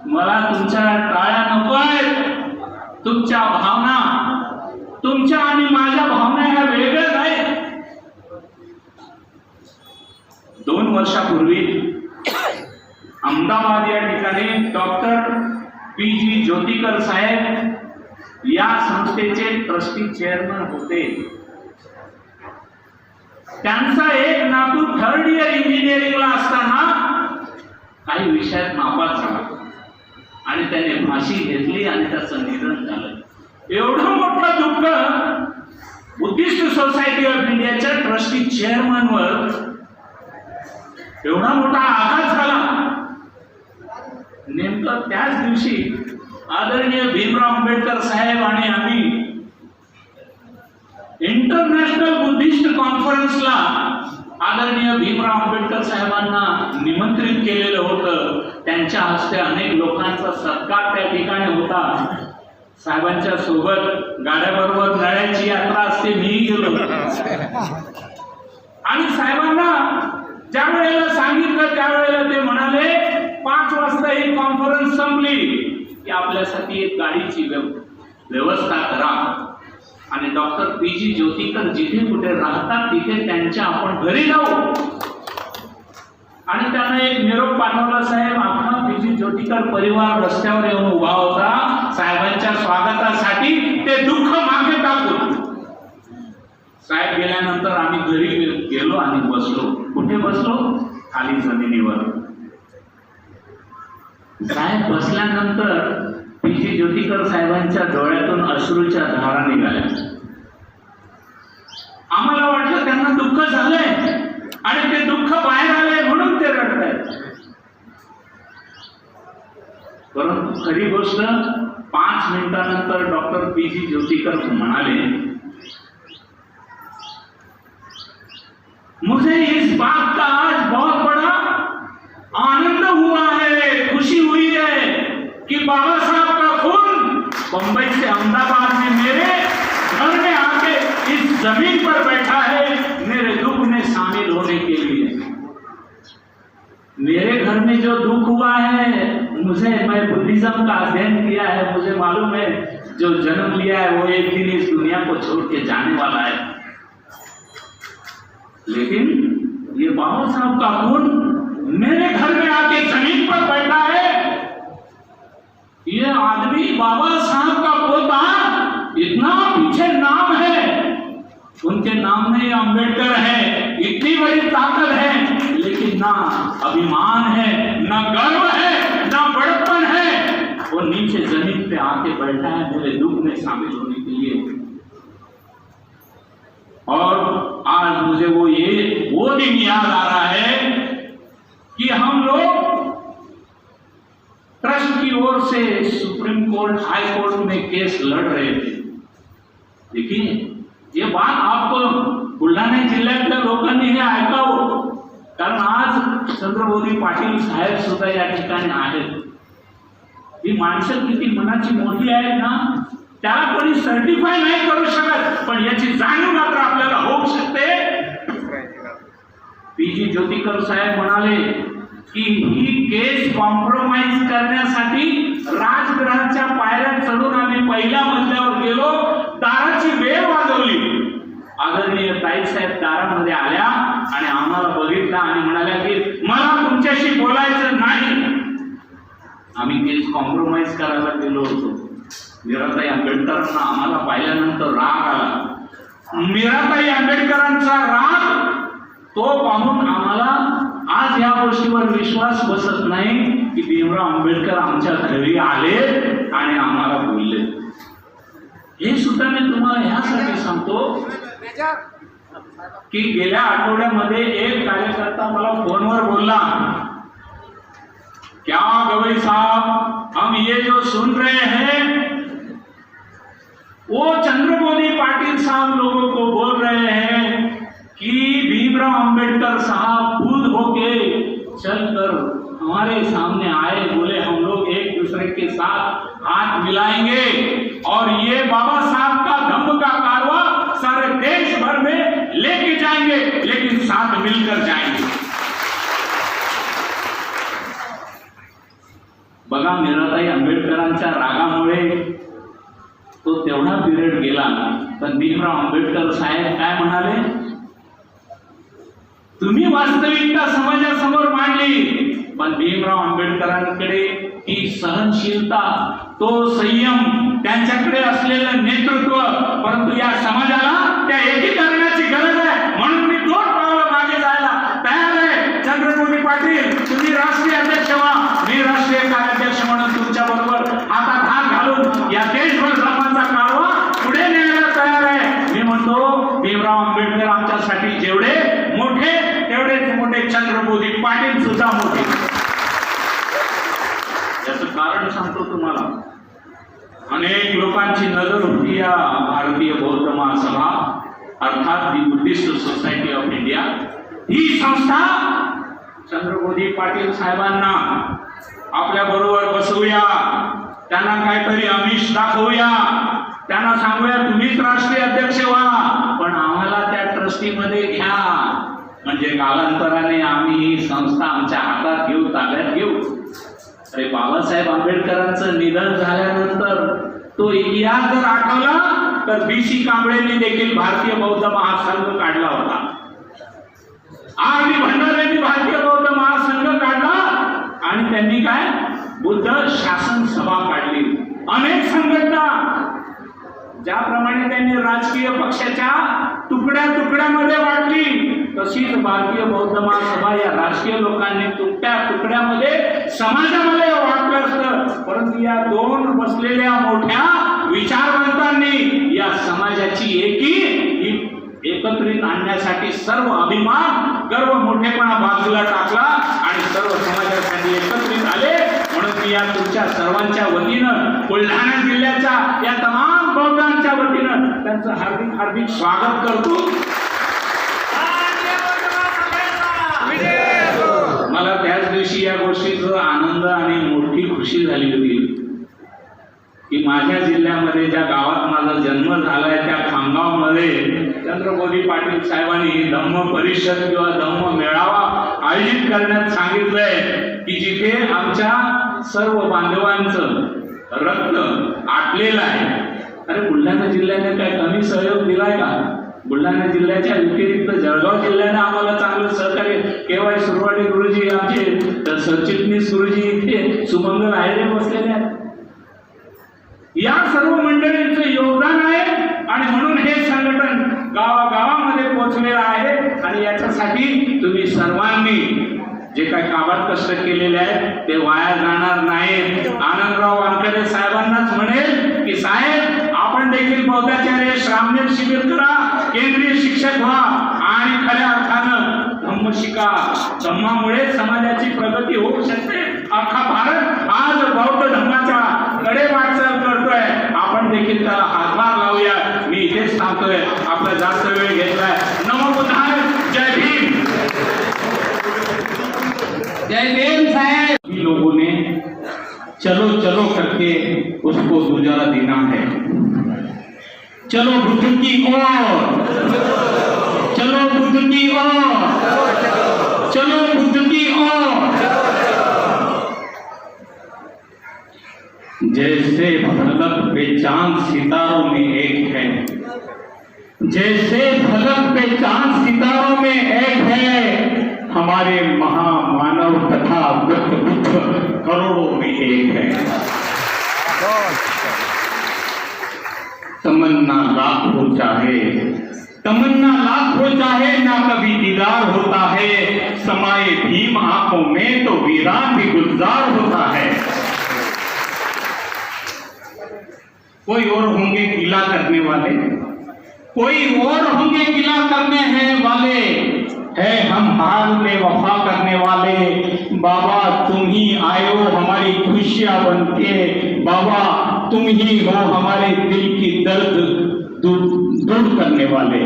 मला तुमच्या टाळ्या नको आहेत. तुमच्या भावना, तुमच्या आणि माझ्या भावना ह्या वेगळ्याच आहेत. 2 वर्षापूर्वी अहमदाबाद या ठिकाणी डॉक्टर पी.जी. ज्योतिकर साहेब या संस्थेचे ट्रस्टी चेअरमन होते. त्यांचा एक नातू 3rd इयर इंजिनिअरिंगला असताना काही विषयात नापास झाला आणि त्याने फाशी घेतली आणि त्याचं निधन झालं. एवढं मोठं दुःख बुद्धिस्ट सोसायटी ऑफ इंडियाच्या ट्रस्टी चेअरमनवर एवढा मोठा आघात झाला. नेमकं त्याच दिवशी आदरणीय भीमराव आंबेडकर साहेब आणि आम्ही इंटरनॅशनल बुद्धिस्ट कॉन्फरन्सला आदरणीय भीमराव आंबेडकर साहेबांना निमंत्रित केलेलं होतं. त्यांच्या हस्ते अनेक लोकांचा सत्कार त्या ठिकाणी होता. साहेबांच्या सोबत गाड्याबरोबर नळ्याची यात्रा असते, मीही गेलो. आणि साहेबांना ज्या वेळेला सांगितलं त्यावेळेला ते म्हणाले 5 वाजता ही कॉन्फरन्स संपली की आपल्यासाठी एक गाडीची व्यवस्था करा आणि डॉक्टर पी.जी. ज्योतिकर जिथे कुठे राहतात तिथे त्यांच्या आपण घरी जाऊ. आणि त्यानं एक निरोप पाठवला, साहेब आपला पी.जी. ज्योतिकर परिवार रस्त्यावर येऊन उभा होता साहेबांच्या स्वागतासाठी, ते दुःख मागे टाकून. साहेब गेल्यानंतर आम्ही घरी गेलो आणि बसलो. कुठे बसलो? खाली जमिनीवर. साहेब बसल्यानंतर पी.जी. ज्योतिकर साहेबांच्या डोळ्यातून अश्रूच्या धारा निघाल्या. आम्हाला वाटलं त्यांना दुःख झालंय आणि ते दुःख बाहेर आलंय म्हणून ते रडतायत. परंतु खरी गोष्ट 5 मिनिटानंतर डॉक्टर पी.जी. ज्योतिकर म्हणाले, मुझे इस बात का आज बहुत बड़ा आनंद हुआ है, खुशी हुई है कि बाबा साहब का खून बंबई से अहमदाबाद में मेरे घर में आके इस जमीन पर बैठा है मेरे दुख में शामिल होने के लिए. मेरे घर में जो दुख हुआ है, मैं बुद्धिज्म का अध्ययन किया है, मुझे मालूम है जो जन्म लिया है वो एक दिन इस दुनिया को छोड़ के जाने वाला है. लेकिन ये बाबा साहब का खून मेरे घर में आके जमीन पर बैठा है। ये आदमी बाबा साहब का पोता, इतना पीछे नाम है, उनके नाम में अंबेडकर है, इतनी बड़ी ताकत है, लेकिन ना अभिमान है, ना गर्व है, ना बड़प्पन है। वो नीचे जमीन पे आके बैठा है मेरे दुख में शामिल होने के लिए। और आज मुझे वो दिन याद आ रहा है कि हम लोग ट्रस्ट की ओर से सुप्रीम कोर्ट, हाई कोर्ट में केस लड़ रहे थे। देखिए, ये बात आपको बुलढाणा जिल्ह्यातल्या लोकांनी हे ऐकावं, कारण आज चंद्रबोधी पाटील साहेब सुद्धा या ठिकाणी आहेत। ही माणसं किती मनाची मोठी आहेत ना, त्याला कोणी सर्टिफाय नाही करू शकत, पण याची जाणीव मात्र आपल्याला होऊ शकते। पीजी ज्योतिकर साहेब म्हणाले की ही केस कॉम्प्रोमाइज करण्यासाठी राजगृहाच्या पायऱ्या चढून आम्ही पहिल्या मजल्यावर गेलो, दाराची वेळ वाजवली। आदरणीय ताईसाहेब दारामध्ये आल्या आणि आम्हाला बघितलं आणि म्हणाल्या की मला तुमच्याशी बोलायचं नाही। आम्ही केस कॉम्प्रोमाइज करायला गेलो होतो। मीराताई आंबेडकरांना आम्हाला पाहिल्यानंतर राग आला। मीराताई आंबेडकरांचा राग तो पाहून आम्हाला आज या गोष्टीवर विश्वास बसत नाही की भीमराव आंबेडकर आमच्या घरी आले आणि आम्हाला बोलले। हे सुद्धा मी तुम्हाला ह्यासाठी सांगतो की गेल्या आठवड्यामध्ये एक कार्यकर्ता मला फोनवर बोलला, क्या गवई साहब, हम ये जो सुन रहे हैं वो चंद्रबोधी पाटिल साहब लोगों को बोल रहे हैं कि भीमराव अंबेडकर साहब खुद होके चलकर हमारे सामने आए, बोले हम लोग एक दूसरे के साथ हाथ मिलाएंगे और ये बाबा साहब का धम्म का कारवा सारे देश भर में लेके जाएंगे, लेकिन साथ मिलकर जाएंगे। बघा, मीराताई आंबेडकरांच्या रागामुळे तो तेवढा पिरियड गेला, पण भीमराव आंबेडकर साहेब काय म्हणाले, तुम्ही वास्तविकता समाजासमोर मांडली, पण भीमराव आंबेडकरांकडे ही सहनशीलता, तो संयम, त्यांच्याकडे असलेलं नेतृत्व, परंतु या समाजाला त्या एकीकरणाची गरज आहे, म्हणून मी 2 पावलं मागे जायला तयार आहे। चंद्रबोधी पाटील, तुम्ही राष्ट्रीय अध्यक्ष व्हा, मी राष्ट्रीय कार्याध्यक्ष म्हणून तुमच्या बरोबर हातात हात घालून या देशभर धर्माचा कारवा पुढे नेण्याला तयार आहे। मी म्हणतो, भीमराव आंबेडकर आमच्यासाठी जेवढे मोठे तेवढेच मोठे चंद्रबोधी पाटील सुद्धा मोठे। याचं कारण सांगतो तुम्हाला, अनेक लोकांची नजर होती या भारतीय बौद्ध महासभा अर्थात the Buddhist society of India, ही संस्था चंद्रबोधी पाटील साहेबांना आपल्या बरोबर बसवूया, त्यांना काहीतरी आमिष दाखवूया, त्यांना सांगूया तुम्हीच राष्ट्रीय अध्यक्ष व्हा, पण आम्हाला त्या ट्रस्टीमध्ये घ्या, म्हणजे कालांतराने आम्ही ही संस्था आमच्या हातात घेऊ, ताब्यात घेऊ। अरे, बाबासाहेब आंबेडकरांचं निधन झाल्यानंतर तो इतिहास जर आठवला तर BC कांबळेंनी देखील भारतीय बौद्ध महासंघ काढला होता, R.D. भंडारेंनी भारतीय बौद्ध महासंघ काढला आणि त्यांनी काय बुद्ध शासन सभा काढली। अनेक संघटना, ज्याप्रमाणे त्यांनी राजकीय पक्षाच्या तुकड्या तुकड्यामध्ये वाटली, तशीच भारतीय बौद्ध महासभा या राजकीय लोकांनी तुकड्यामध्ये समाजामध्ये वाटलं असतं, परंतु या 2 बसलेल्या मोठ्या विचारवंतांनी या समाजाची एकत्रित आणण्यासाठी सर्व अभिमान, गर्व, मोठेपणा बाजूला टाकला आणि सर्व समाजासाठी एकत्रित आले। म्हणून मी या तुमच्या सर्वांच्या वतीनं, बुलढाणा जिल्ह्याच्या या तमाम बौद्धांच्या वतीनं त्यांचं हार्दिक हार्दिक स्वागत करतो। मला त्याच दिवशी या गोष्टीचा आनंद आणि मोठी खुशी झाली होती की माझ्या जिल्ह्यामध्ये ज्या गावात माझा जन्म झालाय त्या खामगावमध्ये चंद्रबोधी पाटील साहेबांनी धम्म परिषद किंवा धम्म मेळावा आयोजित करण्यात सांगितलंय की जिथे आमच्या सर्व बांधवांचं रक्त आटलेलं आहे। अरे, बुलढाणा जिल्ह्याने काय कमी सहयोग दिलाय का? बुलढाणा जिल्ह्याच्या व्यतिरिक्त जळगाव जिल्ह्याने आम्हाला चांगलं सहकार्य केव्हा सुरवाडे गुरुजी आमचे सरचिटणीस गुरुजी इथे सुमंगल आयरे बसलेले आहेत. या सर्व मंडळींचं योगदान आहे आणि म्हणून हे संघटन गावागावामध्ये पोहोचलेलं आहे. आणि याच्यासाठी तुम्ही सर्वांनी जे काही काबाड कष्ट केलेले आहेत ते वाया जाणार नाहीत. आनंदराव वानखेडे साहेबांनाच म्हणेल की साहेब आपण देखील बौद्धाचार्य श्रामणेर शिबिर करा, केंद्रीय शिक्षक व्हा आणि खऱ्या अर्थानं धम्म शिका. धम्मामुळे समाजाची प्रगती होऊ शकते. अख्खा भारत आज बौद्ध धर्माच्या कडे वाटचाल करतोय. आपण देखील त्याला हातभार लावूया. मी इथेच थांबतोय. आपला जास्त वेळ घेतलाय. नमो बुद्धाय. जय भीम. जय भीम साहेब. लोगों ने चलो चलो करके उसको गुजारा देना है. चलो बुद्ध की ओर, चलो बुद्ध की ओर, चलो बुद्ध की ओर. जैसे फलक पे चांद सितारों में एक है, जैसे फलक पे चांद सितारों में एक है, हमारे महामानव तथा बुद्ध करोड़ों में एक है. तमन्ना लाख हो चाहे, तमन्ना लाख हो चाहे, ना कभी दीदार होता है. समाये भीम आंखों में तो वीरान भी गुलजार होता है. कोई और होंगे गिला करने वाले, कोई और होंगे गिला करने हैं वाले, है हम हाल में वफा करने वाले. बाबा तुम ही आयो हमारी खुशियां बन के, बाबा तुम ही हो हमारे दिल की दर्द दूर करने वाले.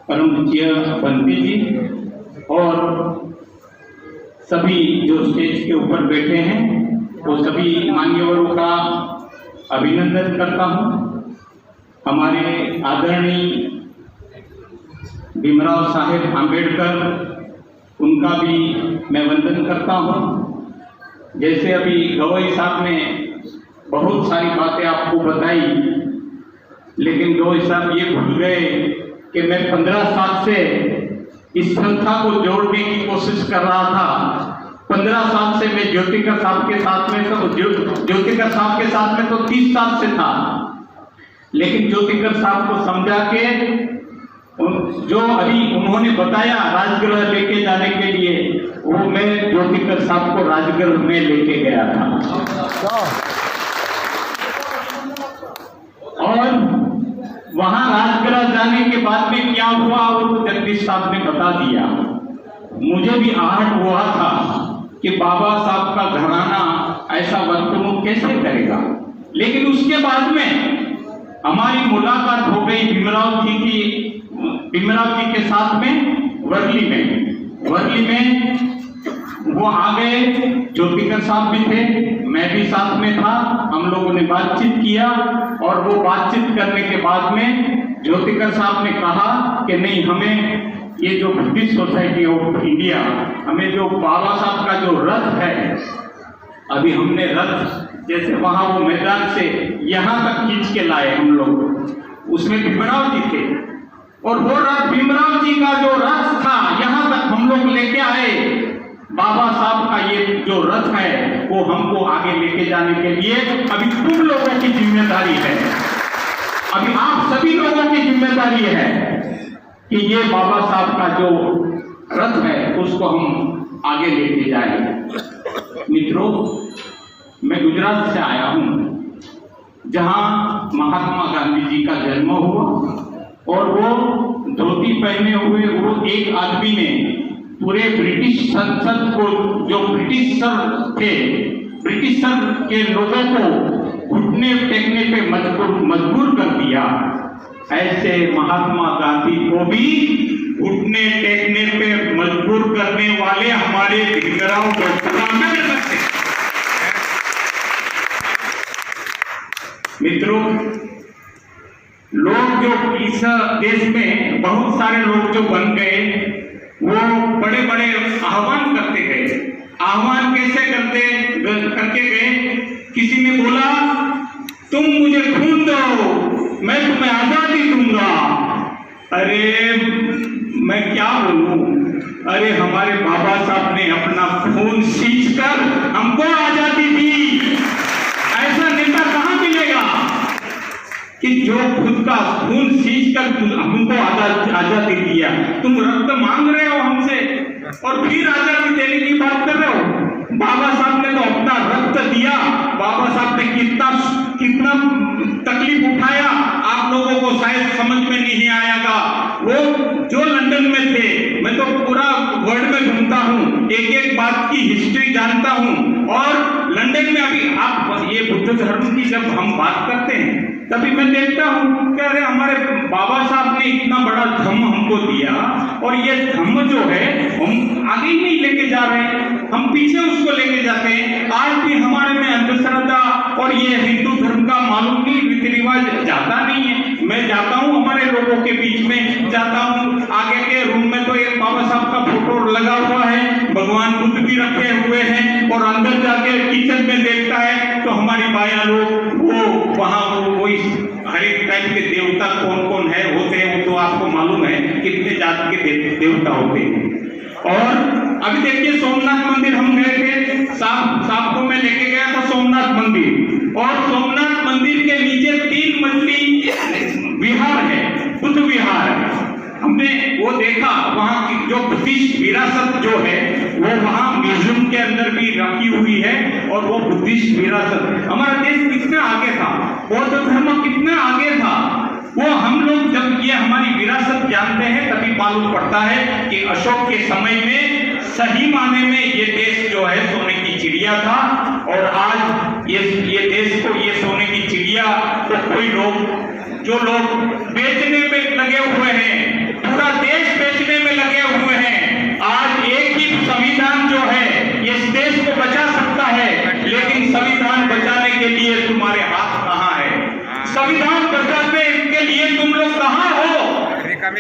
परम पूज्य बंटी जी और सभी जो स्टेज के ऊपर बैठे हैं वो सभी मान्यवरों का अभिनंदन करता हूँ. हमारे आदरणीय भीमराव साहेब आंबेडकर, उनका भी मैं वंदन करता हूँ. जैसे अभी गवई साहब ने बहुत सारी बातें आपको बताई, लेकिन गवई साहब ये भूल गए कि मैं 15 साल से इस संस्था को जोड़ने की कोशिश कर रहा था. 15 साल से मैं ज्योतिकर साहब के साथ में ज्योतिकर साहब के साथ में तो 30 साल से था, लेकिन ज्योतिकर साहब को समझा के जो अभी उन्होंने बताया राजगृह लेके जाने के लिए, वो मैं ज्योतिकर साहब को राजगृह में लेके गया था. और वहां राजगृह जाने के बाद में क्या हुआ वो जगदीश साहब ने बता दिया. मुझे भी आहट हुआ था कि बाबा साहब का घराना ऐसा वर्तणूक कैसे करेगा, लेकिन उसके बाद में हमारी मुलाकात हो गई भीमराव जी के साथ में वर्ली में वो आ गए. ज्योतिकर साहब भी थे, मैं भी साथ में था. हम लोगों ने बातचीत किया और वो बातचीत करने के बाद में ज्योतिकर साहब ने कहा कि नहीं, हमें ये जो बुद्धिस्ट सोसाइटी ऑफ इंडिया, हमें जो बाबा साहब का जो रथ है, अभी हमने रथ जैसे वहां वो मैदान से यहाँ तक खींच के लाए हम लोग, उसमें भीमराव जी थे और वो रथ भीमराव जी का जो रथ था यहाँ तक हम लोग लेके आए. बाबा साहब का ये जो रथ है वो हमको आगे लेके जाने के लिए अभी तुम लोगों की जिम्मेदारी है, अभी आप सभी लोगों की जिम्मेदारी है कि ये बाबा साहब का जो रथ है उसको हम आगे लेके जाए. मित्रों, मैं गुजरात से आया हूँ जहाँ महात्मा गांधी जी का जन्म हुआ और वो धोती पहने हुए वो एक आदमी ने पूरे ब्रिटिश संसद को, जो ब्रिटिश सर के लोगों को घुटने टेकने पे मजबूर कर दिया. ऐसे महात्मा गांधी को भी घुटने टेकने पे मजबूर करने वाले हमारे भीमराव डॉक्टर आंबेडकर थे. मित्रों, लोग जो इस देश में बहुत सारे लोग जो बन गए वो बड़े बड़े आह्वान करते गए. आह्वान कैसे करके गए? किसी ने बोला तुम मैं क्या बोलूं। अरे हमारे बाबा साहब ने अपना खून सींचकर हमको आजादी दी। ऐसा नेता कहाँ मिलेगा कि जो खुद का खून सींचकर हमको आजादी दिया। तुम रक्त मांग रहे हो हमसे और फिर आजादी देने की बात कर रहे हो। बाबा साहब ने तो अपना रक्त दिया। बाबा साहब ने कितना तकलीफ उठाया, आप लोगों को शायद समझ में नहीं आएगा। वो जो लंदन में थे, मैं तो पूरा वर्ल्ड में घूमता हूँ, एक एक बात की हिस्ट्री जानता हूँ। और लंदन में अभी आप ये बुद्ध धर्म की जब हम बात करते हैं तभी मैं देखता हूँ कि अरे हमारे बाबा साहब ने इतना बड़ा धम्म हमको दिया और ये धम्म जो है हम आगे ही नहीं लेके जा रहे हैं, हम पीछे उसको लेके जाते हैं। आज भी हमारे में अंधश्रद्धा और ये हिंदू धर्म का मालूम नहीं, रीति रिवाज जाता नहीं है। मैं जाता हूँ हमारे लोगों के बीच में, जाता हूँ आगे के रूम में तो एक बाबा साहब का फोटो लगा हुआ है, भगवान बुद्ध भी रखे हुए हैं। और अंदर जाके किचन में देखता है तो हमारी बाया लोग वो वहाँ वो हर एक टाइप के देवता कौन कौन है होते हैं, वो तो आपको मालूम है कितने जाति के देवता होते हैं। और अभी देखिए सोमनाथ मंदिर हम गए थे, साहब को मैं लेके गया था सोमनाथ मंदिर, और सोमनाथ मंदिर के नीचे 3 मंजिली विहार है, बुद्ध विहार है। हमने वो देखा, वहाँ की जो बुद्धिस्ट विरासत जो है वो वहाँ म्यूजियम के अंदर भी रखी हुई है। और वो बुद्धिस्ट विरासत, हमारा देश कितना आगे था, बौद्ध धर्म कितना आगे था, वो हम लोग जब ये हमारी विरासत जानते हैं तभी मालूम पड़ता है कि अशोक के समय में सही माने में ये देश जो है सोने की चिड़िया था। और आज ये देश को ये सोने की चिड़िया तो कोई लोग जो लोग बेचने में लगे हुए हैं, पूरा देश बेचने में लगे हुए हैं। आज एक ही संविधान जो है इस देश को बचा सकता है, लेकिन संविधान बचाने के लिए तुम्हारे हाथ कहाँ है? संविधान बचाने के लिए तुम लोग कहाँ हो?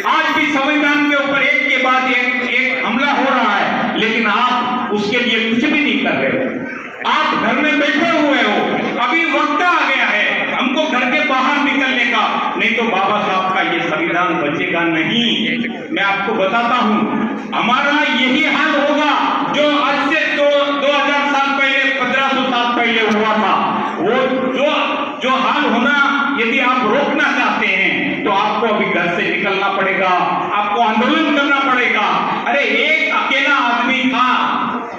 आज भी संविधान के ऊपर एक के बाद एक हमला हो रहा है, लेकिन आप उसके लिए कुछ भी नहीं कर रहे हो। आप घर में बैठे हुए हो। अभी वक्त आ गया है हमको घर के बाहर निकलने का, नहीं तो बाबा साहब का ये संविधान बचेगा नहीं। मैं आपको बताता हूँ हमारा यही हाल होगा जो आज से 2000 साल पहले 1500 साल पहले हुआ था। वो जो हाल होना यदि आप रोकना चाहते हैं तो आपको अभी घर से निकलना पड़ेगा, आपको आंदोलन करना पड़ेगा। अरे एक अकेला आदमी था,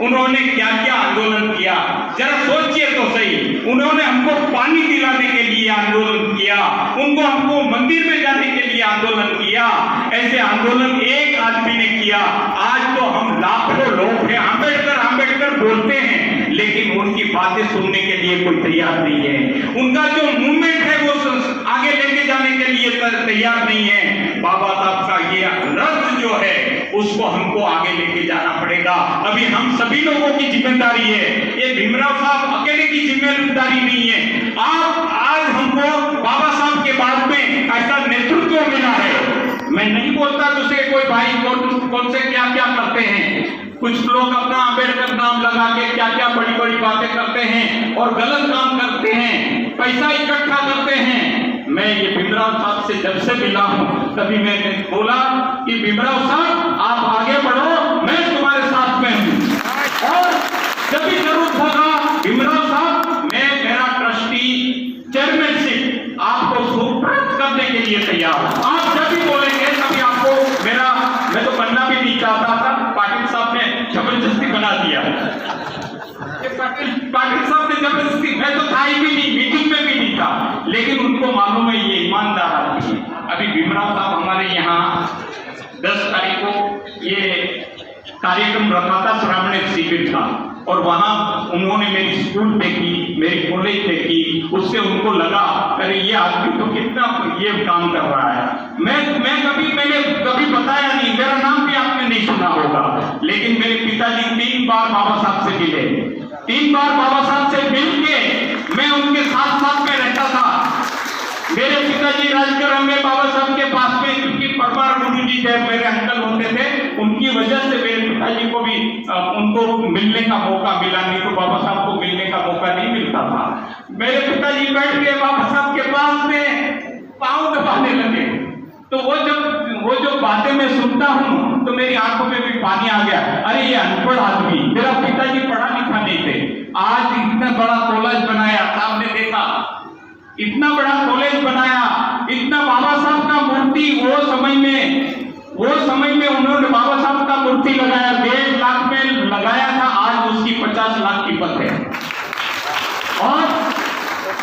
उन्होंने क्या क्या आंदोलन किया जरा सोचिए तो सही। उन्होंने हमको पानी दिलाने के लिए आंदोलन किया, हमको मंदिर में जाने के लिए आंदोलन किया। ऐसे आंदोलन एक आदमी ने किया। आज तो हम लाखों लोग हैं, आंबेडकर बोलते हैं, लेकिन उनकी बातें सुनने के लिए कोई तैयार नहीं है। उनका जो मूवमेंट है वो आगे लेके जाने के लिए तैयार नहीं है। बाबा साहब का ये रथ जो है उसको हमको आगे लेके जाना पड़ेगा। अभी हम सभी लोगों की जिम्मेदारी है, ये भीमराव साहब अकेले की जिम्मेदारी नहीं है। आज हमको बाबा साहब के बाद में ऐसा नेतृत्व मिला है। मैं नहीं बोलता दूसरे कोई भाई कौन से क्या क्या करते हैं, कुछ लोग अपना आंबेडकर नाम लगा के क्या क्या बड़ी बड़ी बातें करते हैं और गलत काम करते हैं, पैसा इकट्ठा करते हैं। मैं ये भीमराव साहब से जब से मिला हूं तभी मैंने बोला कि भीमराव साहब आप आगे बढ़ो, मैं तुम्हारे साथ में हूं। और जब भी जरूरत होगा भीमराव साहब, मैं मेरा ट्रस्टी चेयरमैनशिप आपको सुपुर्द करने के लिए तैयार हूं। आप जब भी बोलेंगे तभी आपको मैं तो बनना भी नहीं चाहता था, पाटिल साहब ने जबरदस्ती बना दिया। पाटिल साहब ने जबरदस्ती, मैं तो था ही भी नहीं, मीटिंग में भी नहीं था, लेकिन उनको मालूम है ये ईमानदार आदमी है। अभी भीमराव साहब हमारे यहाँ 10 तारीख को ये कार्यक्रम रखा था, श्रावण शिविर था, और वहाँ उन्होंने मेरी स्कूल देखी, मेरी कॉलेज देखी, उससे उनको लगा अरे ये आदमी तो कितना ये काम कर रहा है। मैंने कभी बताया नहीं, मेरा नाम भी आपने नहीं सुना होगा, लेकिन मेरे पिताजी 3 बार बाबा साहब से मिले, 3 बार बाबा साहब से मिल के मैं उनके साथ में रहता था। मेरे पिताजी राजगढ़ में बाबा साहब के पास में, क्योंकि परमार गुरु जी जब मेरे अंकल होते थे, उनकी वजह से मेरे पिताजी को भी उनको मिलने का मौका मिला, नहीं तो बाबा साहब को मिलने का मौका नहीं मिलता था। मेरे पिताजी बैठ के बाबा साहब के पास में पाँव दबाने लगे तो वो जो बातें मैं सुनता हूँ तो मेरी आंखों में भी पानी आ गया। अरे ये अनपढ़ आदमी, मेरा पिताजी पढ़ा लिखा नहीं थे, आज इतना बड़ा कॉलेज बनाया, आपने देखा इतना बड़ा कॉलेज बनाया, इतना बाबा साहब का मूर्ति वो समय में उन्होंने बाबा साहब का मूर्ति लगाया, 1.5 लाख में लगाया था, आज उसकी 50 लाख कीमत है। और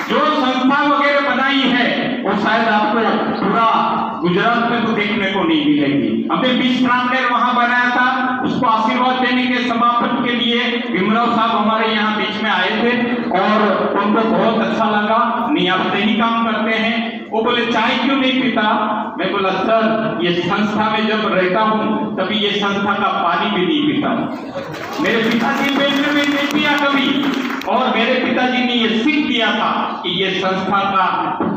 जो संस्था वगैरह बनाई है वो शायद आपको पूरा गुजरात में तो देखने को नहीं मिलेगी। हमने 20 प्रांगण वहां बनाया था, उसको आशीर्वाद देने के समापन के लिए भीमराव साहब हमारे यहाँ बीच में आए थे और उनको बहुत अच्छा लगा, नहीं आप सही काम करते हैं। वो बोले चाय क्यों नहीं पीता? मैं बोला सर ये संस्था में जब रहता हूँ तभी ये संस्था का पानी भी नहीं पीता। मेरे पिताजी बेटे में नहीं पिया कभी, और मेरे पिताजी ने ये सीख दिया था कि ये संस्था का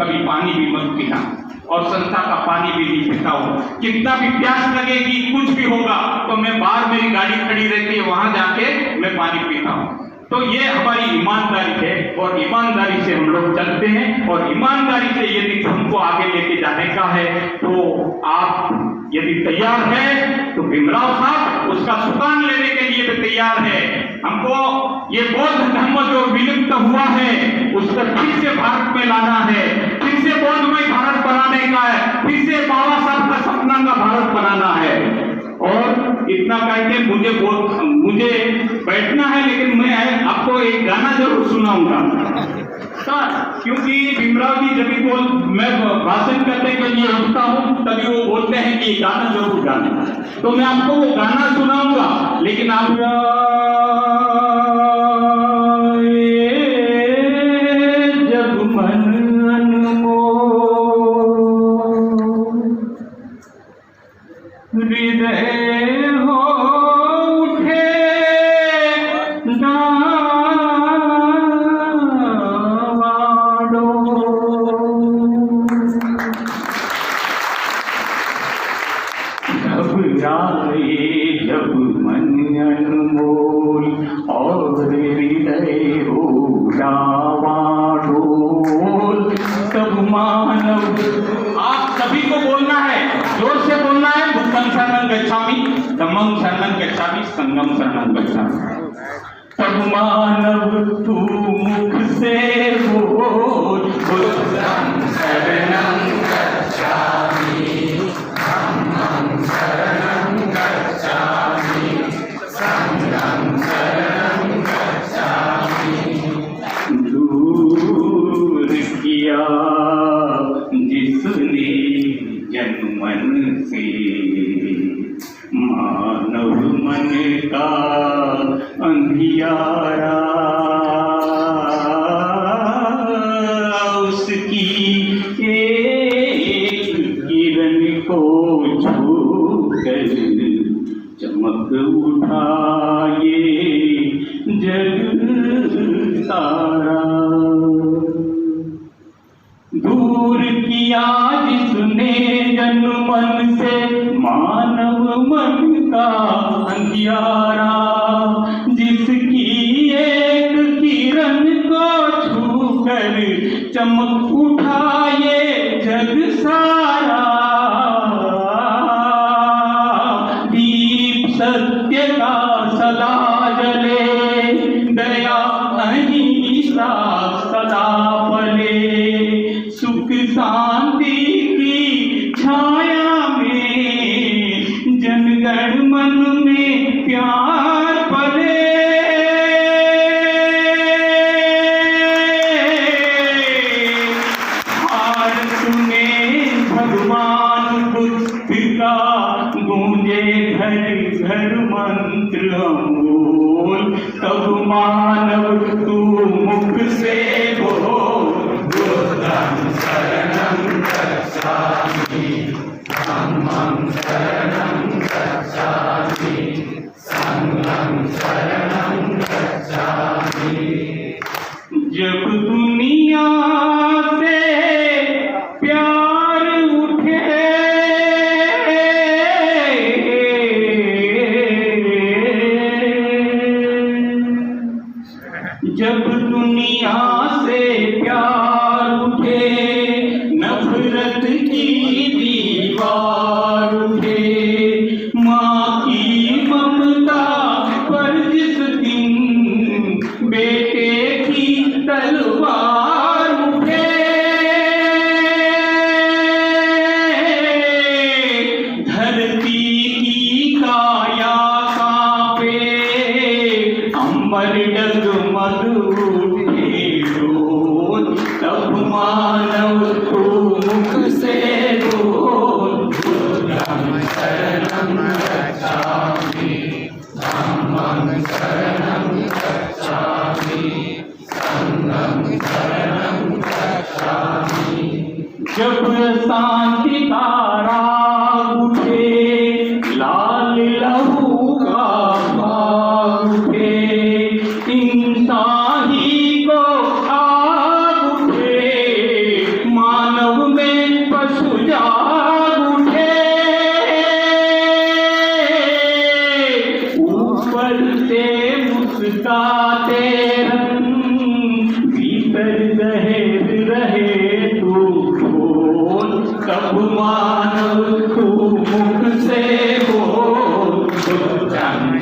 कभी पानी भी मत पीना, और संस्था का पानी भी नहीं पीता हूँ। कितना भी प्यास लगेगी, कुछ भी होगा तो मैं बाहर मेरी गाड़ी खड़ी रहती है, वहां जाके मैं पानी पीता हूँ। तो ये हमारी ईमानदारी है और ईमानदारी से हम लोग चलते हैं, और ईमानदारी से यदि हमको आगे लेके जाने का है तो आप यदि तैयार है तो भीमराव साहब उसका सुकान लेने के लिए भी तैयार है। हमको ये बौद्ध धर्म जो विलुप्त हुआ है उसको फिर से भारत में लाना है, फिर से बौद्धमय भारत बनाने का है, फिर से बाबा साहब का सपना का भारत बनाना है। और इतना कहते मुझे बैठना है, लेकिन मैं आपको एक गाना जरूर सुनाऊंगा सर, क्योंकि भीमराव जी जब भी मैं भाषण करने के लिए उठता हूँ तभी वो बोलते हैं कि गाना जरूर गाना, तो मैं आपको वो गाना सुनाऊंगा, लेकिन आप जब मन हृदय हो उठे जब मन अनमोल और हृदय हो डावाडोल, तब मानव। आप सभी को बोलना है, जोर से बोलना है, बुद्धं शरणं गच्छामि, धम्मं शरणं गच्छामि, संघं शरणं गच्छामि। तब मानव तू मुख से बोल, बुद्धं शरणं गच्छामि, धम्मं शरणं गच्छामि, संघं शरणं गच्छामि। दूर किया जिसने जन्मन से मानव मन का अंधियारा, उसकी एक किरण को छूकर चमक उठा ये जग सारा। दूर किया जिसने जन्मन से मानव मन का अंधियारा, जिसकी एक किरण को छूकर चमक उठा ये जग सारा। दीप सत्य का सदा जले, दया अहिंसा सदा पले, सुख शांति की छाया में जनगण मन में प्यार पले। भारत में भगवान बुद्ध का गूंजे घर घर मंत्र अमोल, तब मानव तू मुख से बोल, बुद्धं शरणं गच्छामि, धम्मं शरणं गच्छामि, संघं शरणं गच्छामि। जब दुनिया से प्यार उठे, जब दुनिया से प्यार उठे, नफरत की दीवार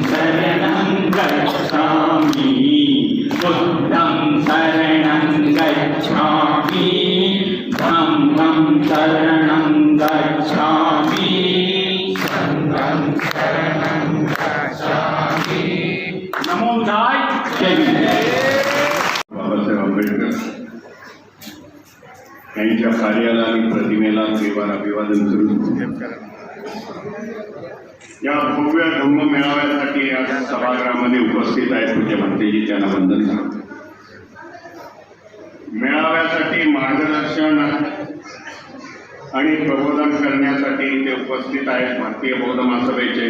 शरणं गच्छामि बुद्धं शरणं गच्छामि धम्मं शरणं गच्छामि संघं शरणं गच्छामि नमो बुद्धाय जय भीम। बाबासाहेब आंबेडकर यांच्या कार्याला आणि प्रतिमेला देवार अभिवादन करून या भव्य धम्म मेळाव्यासाठी या सभागृहामध्ये उपस्थित आहेत पूज्य भंतेजी, त्यांना वंदन करतो। मेळाव्यासाठी मार्गदर्शन आणि प्रबोधन करण्यासाठी ते उपस्थित आहेत भारतीय बौद्ध महासभेचे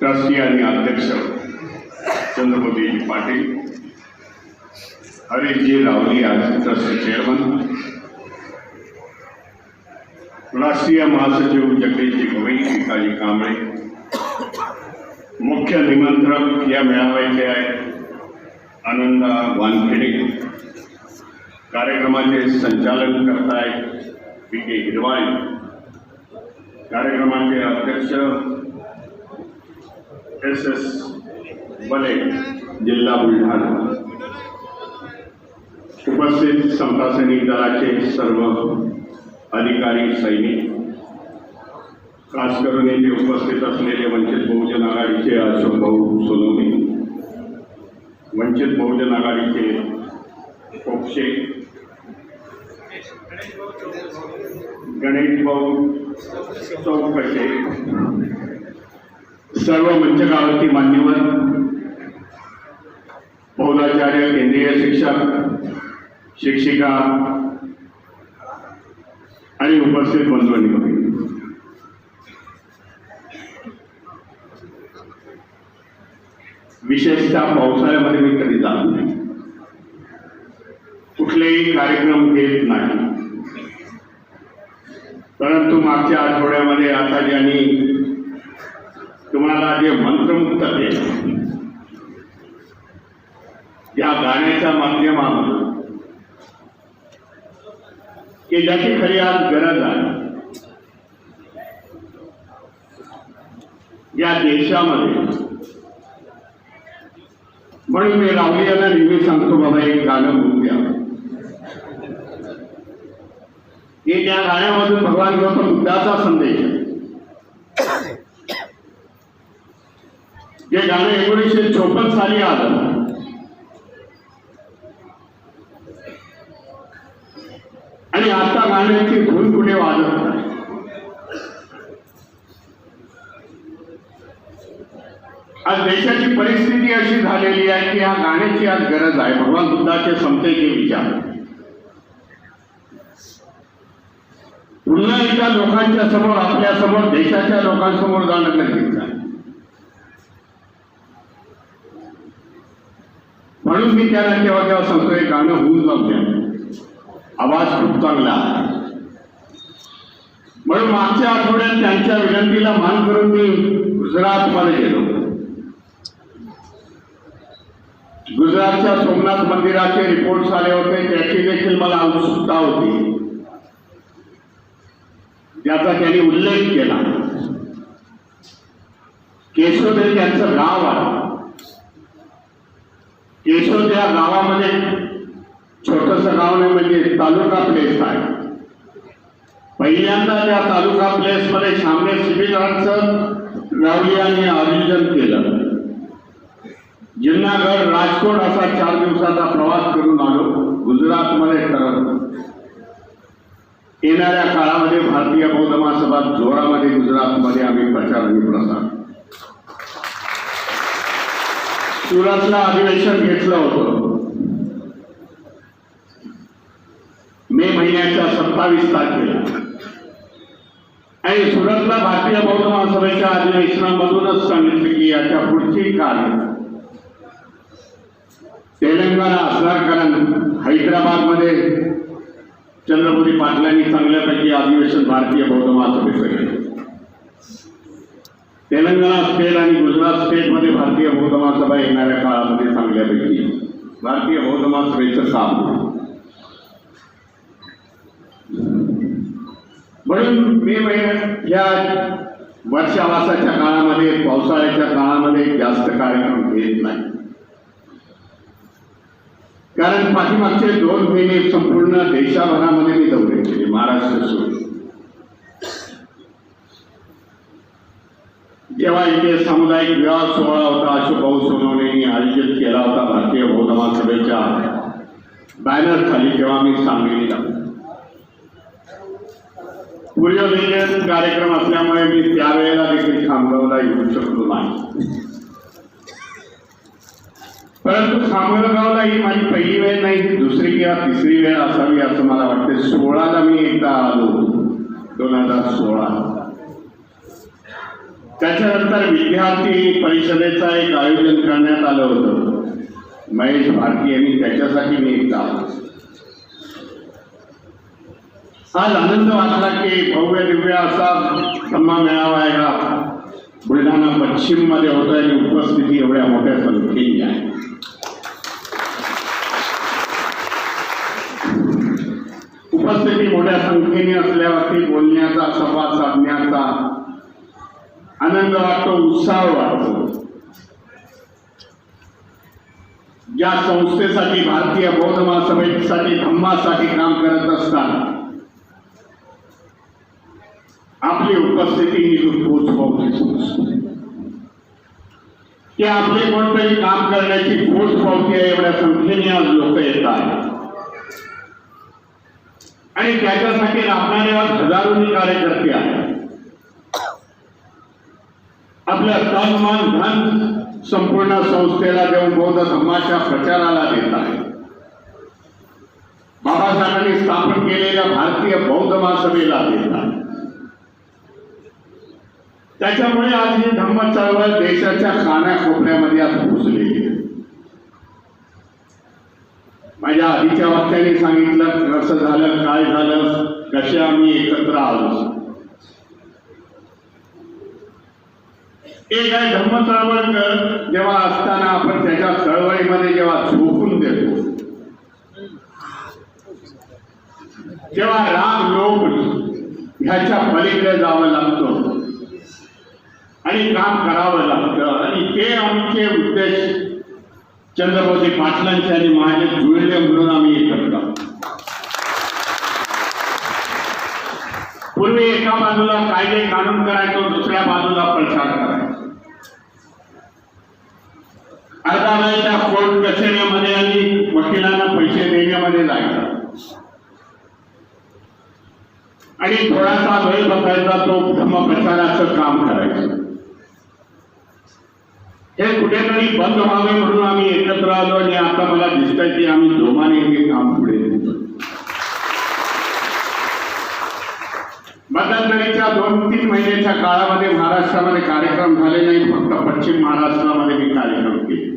ट्रस्टी आणि अध्यक्ष चंद्रमोदीजी पाटील, हरीशजी रावली आज ट्रस्ट चेअरमन, राष्ट्रीय महासचिव जगदीशजी गवई, भिकाजी कांबळे, मुख्य निमंत्रक या मेळाव्याचे आहेत आनंदा वानखेडे, कार्यक्रमाचे संचालन करतायत पी.के. हिरवाळे, कार्यक्रमाचे अध्यक्ष S.S. बले, जिल्हा बुलढाणा, उपस्थित समता सैनिक दलाचे सर्व अधिकारी सैनिक, खास करून येथे उपस्थित असलेले वंचित बहुजन आघाडीचे अशोक भाऊ सोनवणे, वंचित बहुजन आघाडीचे पोक्षे, गणेश भाऊ चौकशे, सर्व मंचकावरती मान्यवर, बौद्धाचार्य, केंद्रीय शिक्षक, शिक्षिका आणि उपस्थित बंधू आणि भगिनी, विशेषतः पावसाळ्यामध्ये मी कधी जात नाही, कुठलेही कार्यक्रम घेत नाही, परंतु मागच्या आठवड्यामध्ये आता ज्यांनी तुम्हाला जे मंत्रमुक्त केलं या गाण्याच्या माध्यमातून की ज्याची खरी आज गरज आहे या देशामध्ये, म्हणून मी रावली यांना नेहमी सांगतो, बाबा एक गाणं होऊन द्या की त्या गाण्यामधून भगवान गौतम बुद्धाचा संदेश आहे। जे गाणं 1954 साली आलं आणि आता गाण्याची धून कुठे वाजत नाही। आज देशाची परिस्थिती अशी झालेली आहे की ह्या गाण्याची आज गरज आहे। भगवान बुद्धाचे समतेचे विचार पुन्हा एकदा लोकांच्या समोर, आपल्या समोर, देशाच्या लोकांसमोर जाणं गरजेचं आहे। म्हणून मी त्याला केव्हा केव्हा सांगतो, हे गाणं होऊन जाऊ द्या, आवाज खूप चांगला आहे। म्हणून मागच्या आठवड्यात त्यांच्या विनंतीला मान करून मी गुजरातमध्ये गेलो। गुजरातच्या सोमनाथ मंदिराचे रिपोर्ट्स आले होते, त्याची देखील मला उत्सुकता होती, त्याचा त्यांनी उल्लेख केला। केशोद हे त्यांचं गाव आहे। केशोद या गावामध्ये छोटंसं गाव नाही, म्हणजे तालुका प्लेस आहे। पहिल्यांदा त्या तालुका प्लेसमध्ये सामने शिबिरांचं रावली यांनी आयोजन केलं। जुनागड, राजकोट असा 4 दिवसाचा प्रवास करून आलो। गुजरातमध्ये ठरवलं येणाऱ्या काळामध्ये भारतीय बौद्ध महासभा जोरामध्ये गुजरातमध्ये आम्ही प्रचार आणि प्रसार। सुरतला अधिवेशन घेतलं होतं मे महिन्याच्या 27 तारखेला, आणि सुरतला भारतीय बौद्ध महासभेच्या अधिवेशनामधूनच सांगितलं की याच्या पुढची कार्य तेलंगणा असणार, कारण हैदराबादमध्ये चंद्रमोदी पाटलांनी चांगल्यापैकी अधिवेशन भारतीय बौद्ध महासभेचं केलं। तेलंगणा स्टेट आणि गुजरात स्टेटमध्ये भारतीय बौद्ध महासभा येणाऱ्या काळामध्ये चांगल्यापैकी भारतीय बौद्ध महासभेचं काम। म्हणून मे महिन्यात या वर्षावासाच्या काळामध्ये, पावसाळ्याच्या काळात जास्त कार्यक्रम घेत नाही, कारण पाठीमागचे 2 महिने संपूर्ण देशाभरामध्ये मी दौरे केले, महाराष्ट्र सोडून. जेव्हा इथे सामुदायिक विवाह सोहळा होता, अशोकभाऊ सोनवणेंनी आयोजित केला होता भारतीय बौद्ध महासभेच्या बॅनर खाली, तेव्हा मी सांगलीला पूर्वनियोजित कार्यक्रम असल्यामुळे मी त्यावेळेला देखील खामगावला येऊ शकलो नाही. परंतु खामगावला ही माझी पहिली वेळ नाही, ही दुसरी किंवा तिसरी वेळ असावी असं मला वाटते. 16ला मी एकदा आलो, 2016. त्याच्यानंतर विद्यार्थी परिषदेचं एक आयोजन करण्यात आलं होतं, महेश भारती यांनी, त्याच्यासाठी मी एकदा आलो. आज आनंद वाटला की भव्य दिव्य असा धम्मा मेळावा आहे बुलढाणा पश्चिम मध्ये होतोय आणि उपस्थिती एवढ्या मोठ्या संख्येने आहे. उपस्थिती मोठ्या संख्येने असल्यावरती बोलण्याचा, संवाद साधण्याचा आनंद वाटतो, उत्साह वाटतो. ज्या संस्थेसाठी, भारतीय बौद्ध महासभेसाठी, धम्मासाठी काम करत असताना आपली उपस्थिती ही पोचपावती की आपले कोणतंही काम करण्याची पोचपावती आहे, एवढ्या संख्येने आज लोक येत आहेत आणि त्याच्यासाठी राबणारे आज हजारोनी कार्यकर्ते आहेत. आपल्या तन मन धन संपूर्ण संस्थेला देऊन बौद्ध धर्माच्या प्रचाराला देत आहे. बाबासाहेबांनी स्थापन केलेल्या भारतीय बौद्ध महासभेला देत आहे. त्याच्यामुळे आज ही धम्म चळवळ देशाच्या कानाकोपऱ्यामध्ये आज पोहोचलेली आहे. माझ्या आधीच्या वक्त्याने सांगितलं कसं झालं, काय झालं, कसे आम्ही एकत्र आलो. एक आहे धम्म चळवळ जेव्हा असताना आपण त्याच्या चळवळीमध्ये जेव्हा झोकून देतो, तेव्हा राग लोभ ह्याच्या पलीकडे जावं लागतं आणि काम करावं लागतं. आणि ते आमचे उद्देश चंद्रभाऊ पाटलांचे आणि माझे जुळले म्हणून आम्ही एकत्र. पूर्वी एका बाजूला कायदे कानून करायचो, दुसऱ्या बाजूला प्रचार करायचो. अर्धा वेळ त्या कोर्ट कचेऱ्यामध्ये आणि वकिलांना पैसे देण्यामध्ये जायचा आणि थोडासा वेळ बसायचा तो धम्मप्रचाराचं काम करायचं. हे कुठेतरी बंद व्हावे म्हणून आम्ही एकत्र आलो आणि आता मला दिसतंय की आम्ही जोमाने हे काम पुढे नेतो. मध्यंतरीच्या 2-3 महिन्याच्या काळामध्ये महाराष्ट्रामध्ये कार्यक्रम झाले नाही, फक्त पश्चिम महाराष्ट्रामध्ये मी कार्यक्रम केले.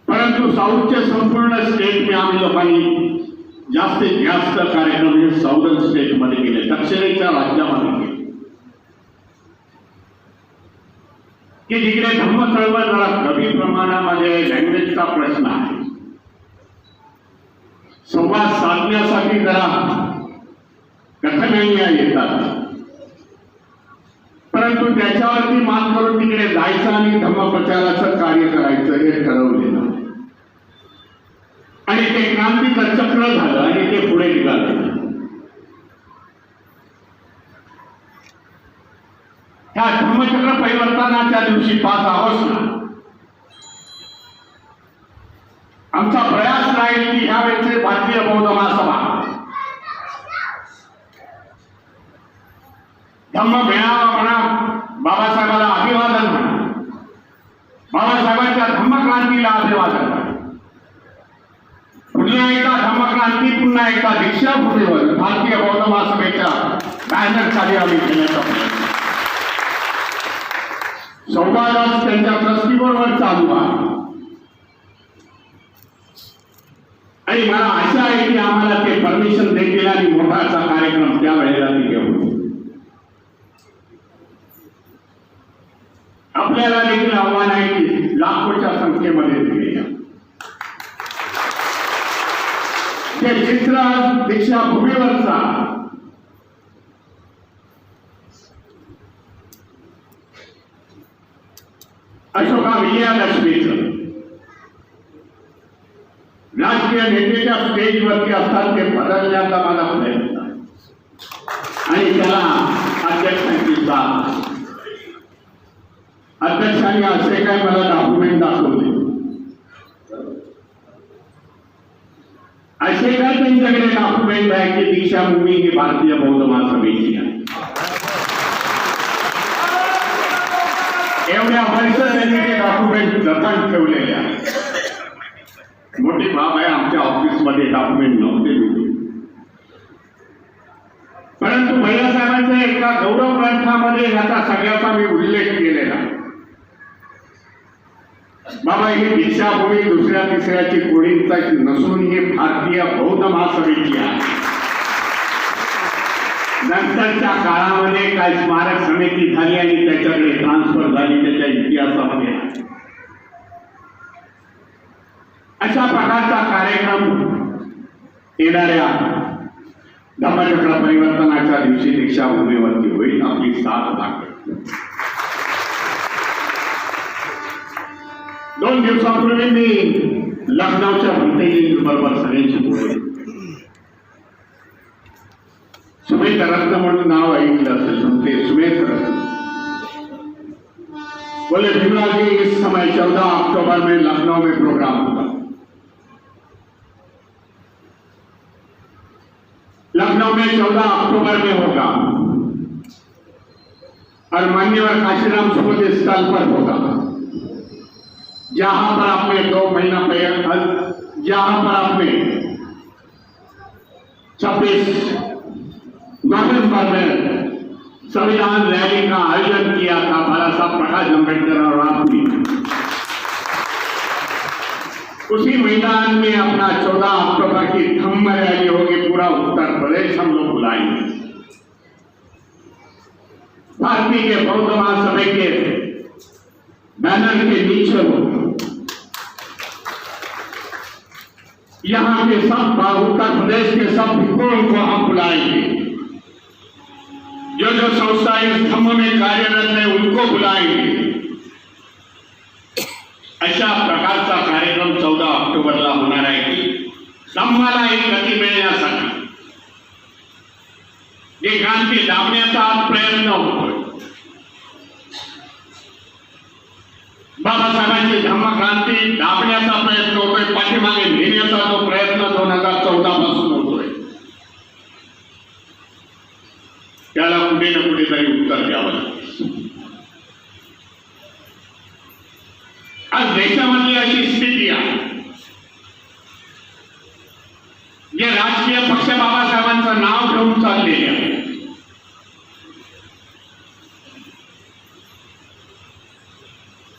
परंतु साऊथचे संपूर्ण स्टेट मी आम्ही लोकांनी जास्तीत जास्त कार्यक्रम हे साऊदर्न स्टेटमध्ये केले, दक्षिणेच्या राज्यामध्ये केले की जिकडे धम्म चळवळ जरा कमी प्रमाणामध्ये लँग्वेजचा प्रश्न आहे, संवाद साधण्यासाठी जरा कठीणाई येतात. परंतु त्याच्यावरती मात करून तिकडे जायचं आणि धम्मप्रचाराचं कार्य करायचं हे ठरवलेलं आणि ते क्रांतीचं चक्र झालं आणि ते पुढे निघाले. ह्या धम्मचक्र परिवर्तनाच्या दिवशी 5 ऑगस्टला आमचा प्रयास राहील की ह्यावेळेचे भारतीय बौद्ध महासभा धम्म मेळावा म्हणा, बाबासाहेबांना अभिवादन म्हणा, बाबासाहेबांच्या धम्मक्रांतीला अभिवादन म्हणा, पुन्हा एकदा धम्मक्रांती, पुन्हा एकदा दीक्षाभूमीवर भारतीय बौद्ध महासभेच्या बॅनर खाली आम्ही केल्याचा प्रयत्न. संवादात त्यांच्या ट्रस्टीबरोबर चालू आहे आणि मला आशा आहे की आम्हाला ते परमिशन देतील आणि मोठाचा कार्यक्रम त्या वेळेला घेऊ. आपल्याला देखील आव्हान आहे की लाखोच्या संख्येमध्ये दिले ते चित्र दीक्षाभूमीवरचा अशोका विजयादशमीचं राजकीय नेत्याच्या स्टेजवरती असतात ते बदलण्याचा मला प्रयत्न आहे. आणि त्याला अध्यक्षांची साथ. अध्यक्षांनी असे काय मला डॉक्युमेंट दाखवले, असे काय त्यांच्याकडे डॉक्युमेंट आहे की दीक्षाभूमी ही भारतीय बौद्ध महासभेची आहे. एवढ्या वर्ष त्यांनी ते डॉक्युमेंट जतन ठेवलेले आहे. मोठी बाब आहे, आमच्या ऑफिसमध्ये डॉक्युमेंट नव्हते दिले, परंतु भैयासाहेबांच्या एका गौरव ग्रंथामध्ये याचा सगळ्याचा मी उल्लेख केलेला. बाबा ही दीक्षाभूमी दुसऱ्या तिसऱ्याची कोणीचा नसून ही भारतीय बौद्ध महासभेची आहे. नंतरच्या काळामध्ये काय स्मारक समिती झाली आणि त्याच्याकडे ट्रान्सफर झाली, त्याच्या इतिहासामध्ये अशा प्रकारचा कार्यक्रम येणाऱ्या धम्मचक्र परिवर्तनाच्या दिवशी दीक्षाभूमीवरती होईल. आपली साथ लागते. 2 दिवसापूर्वी मी लखनौच्या भंतेजी बरोबर सगळ्यांशी बोललो. सुमेध रत्न म्हणून नाव ऐकलं असेल, ते सुमेध रत्न बोले भीमराव जी इस समय 14 अक्टूबर में लखनऊ में प्रोग्राम होगा. लखनऊ में 14 अक्टूबर में होगा और मान्यवर काशीराम सुबोध स्थल पर होगा, जहां पर आपने 2 महीना पहले, जहां पर आपने 26 नवंबर में संविधान रैली का आयोजन किया था बाला साहब प्रकाश अम्बेडकर और आपने उसी मैदान में अपना 14 अक्टूबर की धम्म रैली होगी. पूरा उत्तर प्रदेश हम लोग बुलाएंगे. भारतीय के बौद्ध महासभा के बैनर के नीचे हो यहाँ के सब उत्तर प्रदेश के सब भिक्षुओं को हम बुलाएंगे. जो संस्था इस धम्म में कार्यरत है उनको बुलाएंगे. अशा प्रकारचा कार्यक्रम 14 ऑक्टोबरला होणार आहे की धम्माला एक गती मिळण्यासाठी जे क्रांती दाबण्याचा प्रयत्न होतोय. बाबासाहेबांची धम्मक्रांती दाबण्याचा प्रयत्न होतोय, पाठीमागे नेण्याचा जो प्रयत्न 2014 पासून होतोय, त्याला कुठे ना कुठेतरी उत्तर द्यावं लागेल. आज देशामधली अशी स्थिती आहे, जे राजकीय पक्ष बाबासाहेबांचं नाव घेऊन चाललेले आहे.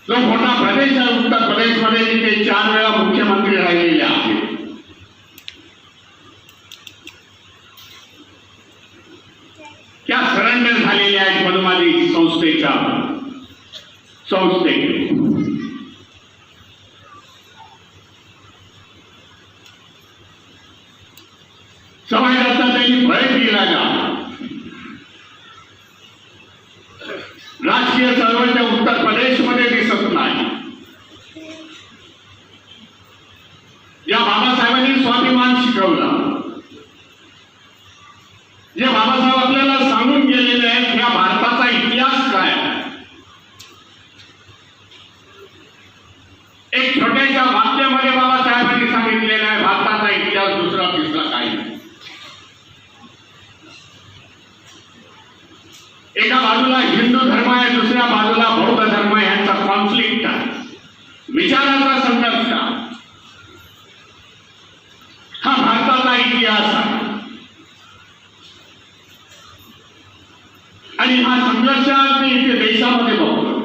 जो मोठा प्रदेश आहे उत्तर प्रदेशमध्ये, तिथे 4 वेळा मुख्यमंत्री राहिलेले आहेत. त्या सरेंडर झालेल्या आहेत मनुवादी संस्थेच्या समाजाचा त्यांनी भय दिला का राजकीय चळवळीच्या उत्तर प्रदेशमध्ये दिसत नाही. या बाबासाहेबांनी स्वाभिमान शिकवला, जे बाबासाहेब आपल्याला सांगून गेलेले आहेत या भारताचा इतिहास काय. एक छोट्याशा वाक्यामध्ये बाबासाहेबांनी सांगितलेलं आहे भारताचा इतिहास दुसरा तिसरा काही नाही. एका बाजूला हिंदू धर्म आहे, दुसऱ्या बाजूला बौद्ध धर्म यांचा कॉन्फ्लिक्ट आहे, विचाराचा संघर्ष आहे. हा भारताचा इतिहास आहे आणि हा संघर्ष मी इथे देशामध्ये बघतो.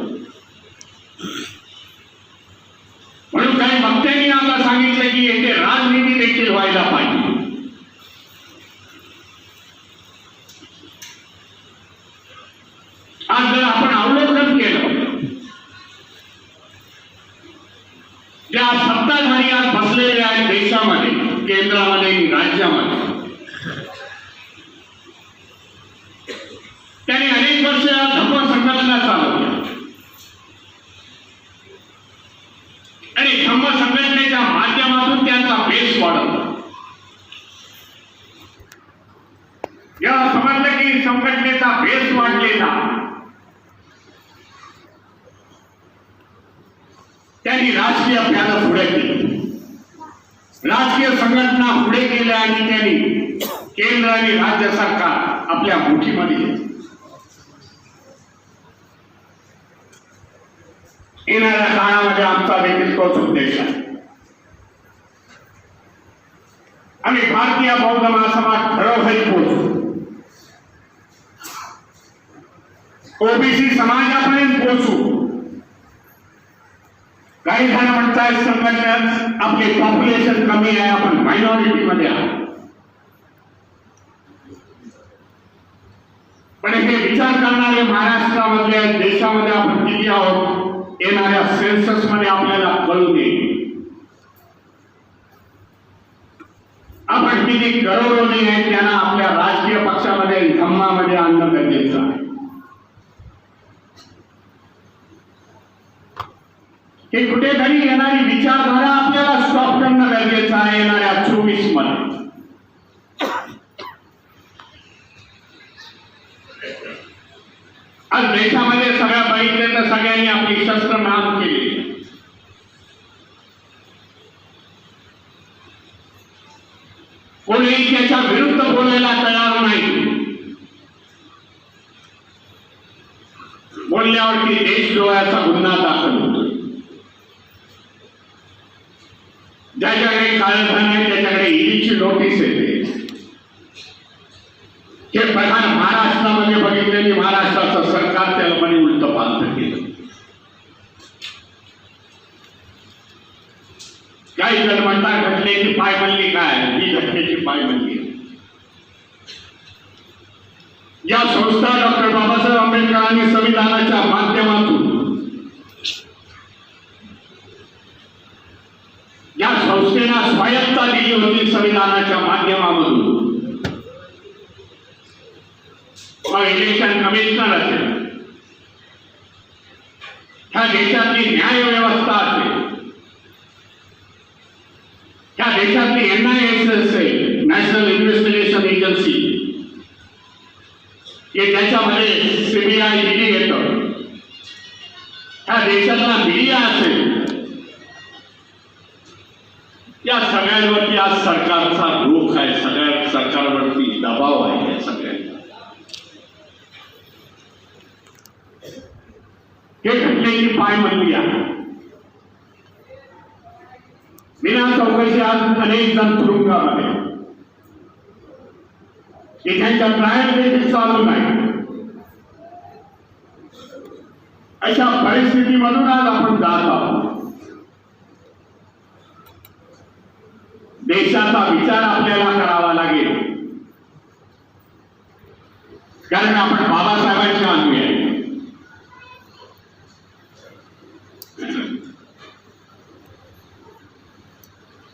म्हणून काही वक्त्यांनी आता सांगितलं की येथे राजनीती देखील व्हायला पाहिजे. आज जर आपण अवलोकन केलं, ज्या सत्ताधारी आज बसलेले आहेत देशामध्ये, केंद्रामध्ये आणि राज्यामध्ये, त्यांनी अनेक वर्ष धम्म संघटना चालवल्या. त्यांनी राजकीय प्यानं पुढे केली, राजकीय संघटना पुढे केल्या आणि त्यांनी केंद्र आणि राज्य सरकार आपल्या मुठीमध्ये घेतले. येणाऱ्या काळामध्ये आमचा देखील तोच उद्देश आहे. आम्ही भारतीय बौद्ध महासमाज घरोघरी पोहोचू, ओबीसी समाजापर्यंत पोहोचू. काही जण म्हणतात संघटनेत आपले पॉप्युलेशन कमी आहे, आपण मायनॉरिटी मध्ये आहोत. पण हे विचार करणारे महाराष्ट्रामध्ये देशामध्ये आपण किती आहोत येणाऱ्या सेन्सस मध्ये आपल्याला कळून येईल. आपण किती करोडोनी आहेत त्यांना आपल्या राजकीय पक्षामध्ये धम्मामध्ये आणणं गरजेचं आहे. हे कुठेतरी येणारी विचारधारा आपल्याला स्टॉप करणं गरजेचं आहे येणाऱ्या 24 मध्ये. आज देशामध्ये सगळ्या बघितले तर सगळ्यांनी आपली शस्त्र नाम केली. कोणी त्याच्या विरुद्ध बोलायला तयार नाही. बोलल्यावरती देशद्रोहाचा गुन्हा दाखल होतो. ज्याच्याकडे काळं धन आहे त्याच्याकडे ईडीची नोटीस येते. हे प्रधान महाराष्ट्रामध्ये बघितलेली महाराष्ट्राचं सरकार त्याला म्हणे उलट पालट केलं. काही जण म्हणतात घटनेची पायमल्ली काय, ही घटनेची पायमल्ली. या संस्था डॉक्टर बाबासाहेब आंबेडकरांनी संविधानाच्या माध्यमातून या संस्थेला स्वायत्ता दिली होती. संविधानाच्या माध्यमामधून इलेक्शन कमिशनर असेल, ह्या देशातली न्याय व्यवस्था असेल, ह्या देशातली NIS असेल, नॅशनल इन्व्हेस्टिगेशन एजन्सी, हे ज्याच्यामध्ये CBI ईडी येतं, ह्या देशातला मीडिया असेल, या सगळ्यांवरती आज सरकारचा रोख आहे. सगळ्या सरकारवरती दबाव आहे. या सगळ्यांना हे घटनेची पायमल्ली आहे. बिना चौकशी आज अनेक जण तुरुंगामध्ये, त्यांच्या ट्रायल देखील चालू नाही. अशा परिस्थितीमधून आज आपण जात आहोत. देशाचा विचार आपल्याला करावा लागेल, कारण आपण बाबासाहेबांच्या अनुयायी आहे.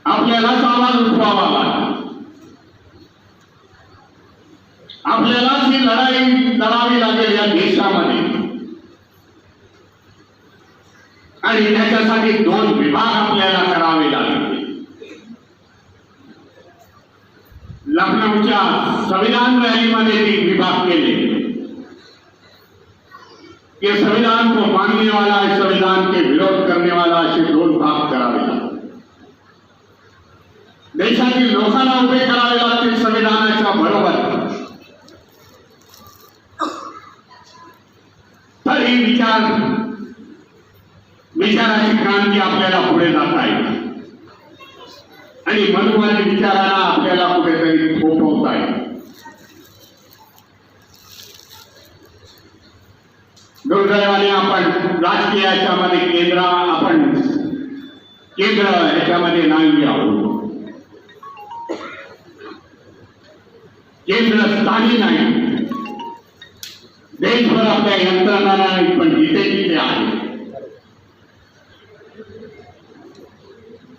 आपल्यालाच आवाज उठवावा लागेल. आपल्यालाच ही लढाई लढावी लागेल या देशामध्ये. आणि त्याच्यासाठी 2 विभाग आपल्याला करावे लागेल. लखनऊच्या संविधान रैलीमध्ये 3 विभाग केले. ये संविधान को मानने वाला है, संविधान के विरोध करने वाला, असे 2 भाग करावे लागतील. देशातील लोकांना उभे करावे लागतील संविधानाच्या बरोबर. तर ही विचाराची क्रांती आपल्याला पुढे जाता येईल आणि मनुवादी विचाराला आपल्याला कुठेतरी थोपवता येईल. दुर्दैवाने आपण राजकीय याच्यामध्ये केंद्र याच्यामध्ये नाही आहोत. केंद्र स्थानी नाही. देशभर आपल्या यंत्रणा नाही, पण जिथे जिथे आहे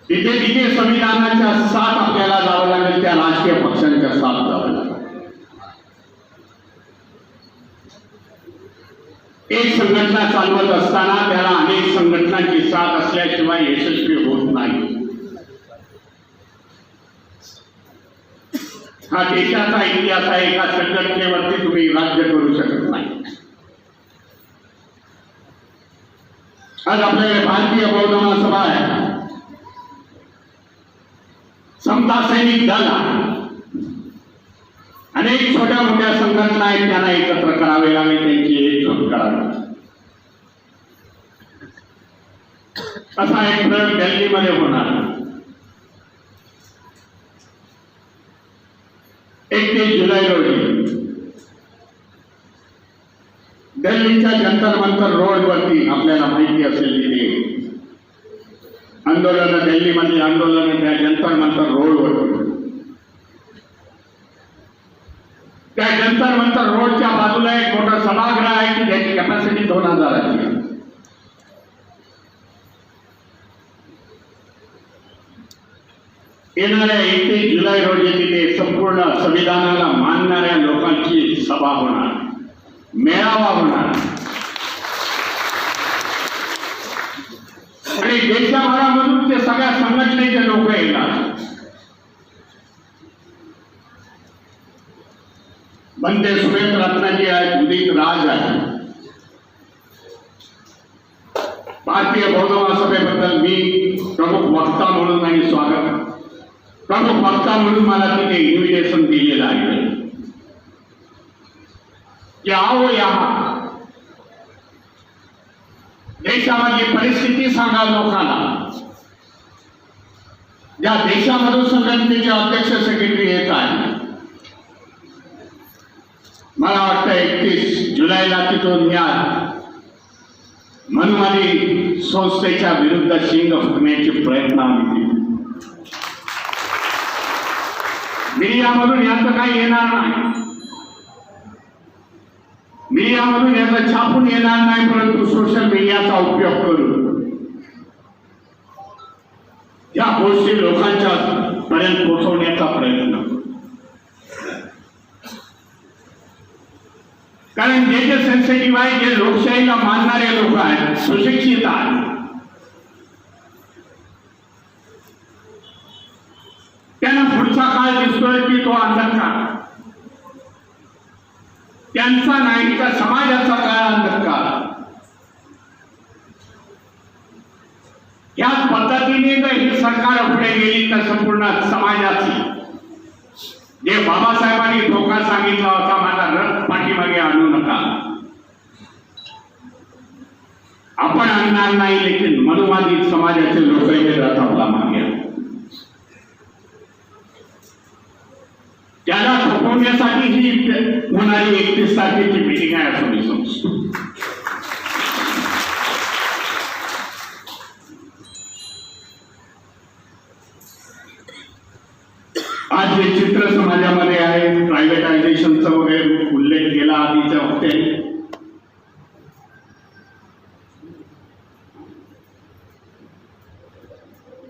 तिथे तिथे संविधानाच्या साथ आपल्याला जावं लागेल. त्या राजकीय पक्षांच्या साथ जावं लागेल. एक संघटना चालवत असताना त्याला अनेक संघटनांची साथ असल्याशिवाय यशस्वी होत नाही. हा देशाचा इतिहास आहे. एका संघटनेवरती तुम्ही राज्य करू शकत नाही. आज आपल्याकडे भारतीय बौद्ध महासभा आहे, समता सैनिक दल आहे, अनेक छोट्या मोठ्या संघटना आहेत, त्यांना एकत्र करावे लागेल, त्यांची एकजूट करावी. असा एक प्रयोग दिल्लीमध्ये होणार. 31 जुलै रोजी दिल्लीच्या जंतर मंतर रोडवरती, आपल्याला माहिती असेल तिथे आंदोलन, दिल्लीमधली आंदोलन त्या जंतर मंतर रोडवर, त्या जंतर मंतर रोडच्या बाजूला एक मोठा सभागृह आहे की ज्याची कॅपॅसिटी 2000 ची. येणाऱ्या 31 जुलै रोजी तिथे संपूर्ण संविधानाला मानणाऱ्या लोकांची सभा होणार, मेळावा होणार आणि देशभरामधून ते सगळ्या संघटनेचे लोक येणार. बंदे सुरेश रत्नाजी आहेत, उदित राज आहे. भारतीय बौद्ध महासभेबद्दल मी प्रमुख वक्ता म्हणून आणि प्रमुख वक्ता म्हणून मला तिथे इन्व्हिटेशन दिलेलं आहे की आओ यहाँ, देशामधली परिस्थिती सांगा लोकांना. ज्या देशामधून संघटनेचे अध्यक्ष सेक्रेटरी येत आहे, मला वाटतं 31 जुलैला तिथून या मनुवादी संस्थेच्या विरुद्ध शिंग फुकण्याचे प्रयत्न आम्ही केले. मीडियामधून याचं काही येणार नाही, मीडियामधून याचं छापून येणार नाही, परंतु सोशल मीडियाचा उपयोग करून या गोष्टी लोकांच्या पर्यंत पोहोचवण्याचा प्रयत्न. कारण जे सेन्सिटिव्ह आहे, जे लोकशाहीला मानणारे लोक आहेत, सुशिक्षित आहेत, त्यांना पुढचा काळ दिसतोय की तो अंधकार, त्यांचा नाही तर समाजाचा काळ अंधकार. याच पद्धतीने जर ही सरकार पुढे गेली तर संपूर्ण समाजाची, जे बाबासाहेबांनी धोका सांगितला होता, माझा रथ पाठीमागे आणू नका, आपण आणणार नाही, लेकिन मनुवादी समाजाचे लोक हे रथ आपला मागे, त्याला थोपवण्यासाठी ही होणारी 31 तारखेची मीटिंग आहे असं मी समजतो. आज जे चित्र समाजामध्ये आहे, प्रायव्हेटायझेशनचा वगैरे उल्लेख केला आधीच्या वक्त्याने,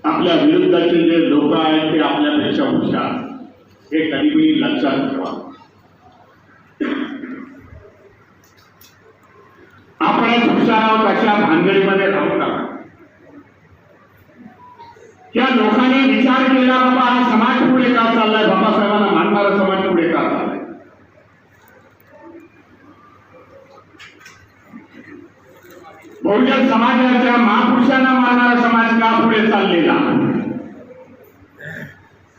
आपल्या विरुद्धाचे जे लोक आहेत ते आपल्यापेक्षा हुशार, हे कधीही लक्षात ठेवा. आपणच हुशार आहोत अशा भानगडीमध्ये राहू नका. या लोकांनी विचार केला, बाबा हा समाज पुढे का चाललाय, बाबासाहेबांना मानणारा समाज पुढे का चाललाय. बहुजन समाजाच्या महापुरुषांना मानणारा समाज का पुढे चाललेला,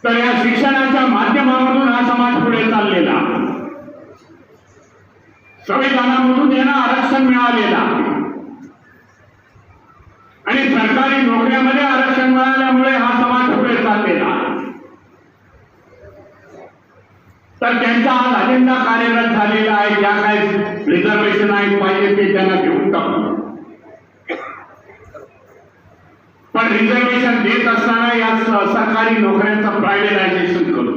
तर या शिक्षणाच्या माध्यमामधून हा समाज पुढे चाललेला, संविधानामधून यांना आरक्षण मिळालेला आणि सरकारी नोकऱ्यामध्ये आरक्षण मिळाल्यामुळे हा समाज पुढे चाललेला. तर त्यांचा आज अजेंडा कार्यरत झालेला आहे. ज्या काही रिझर्वेशन आहेत पाहिजे ते त्यांना घेऊन टाकू, पण रिझर्वेशन देत असताना या सरकारी नोकऱ्यांचं प्रायव्हेटायझेशन करू.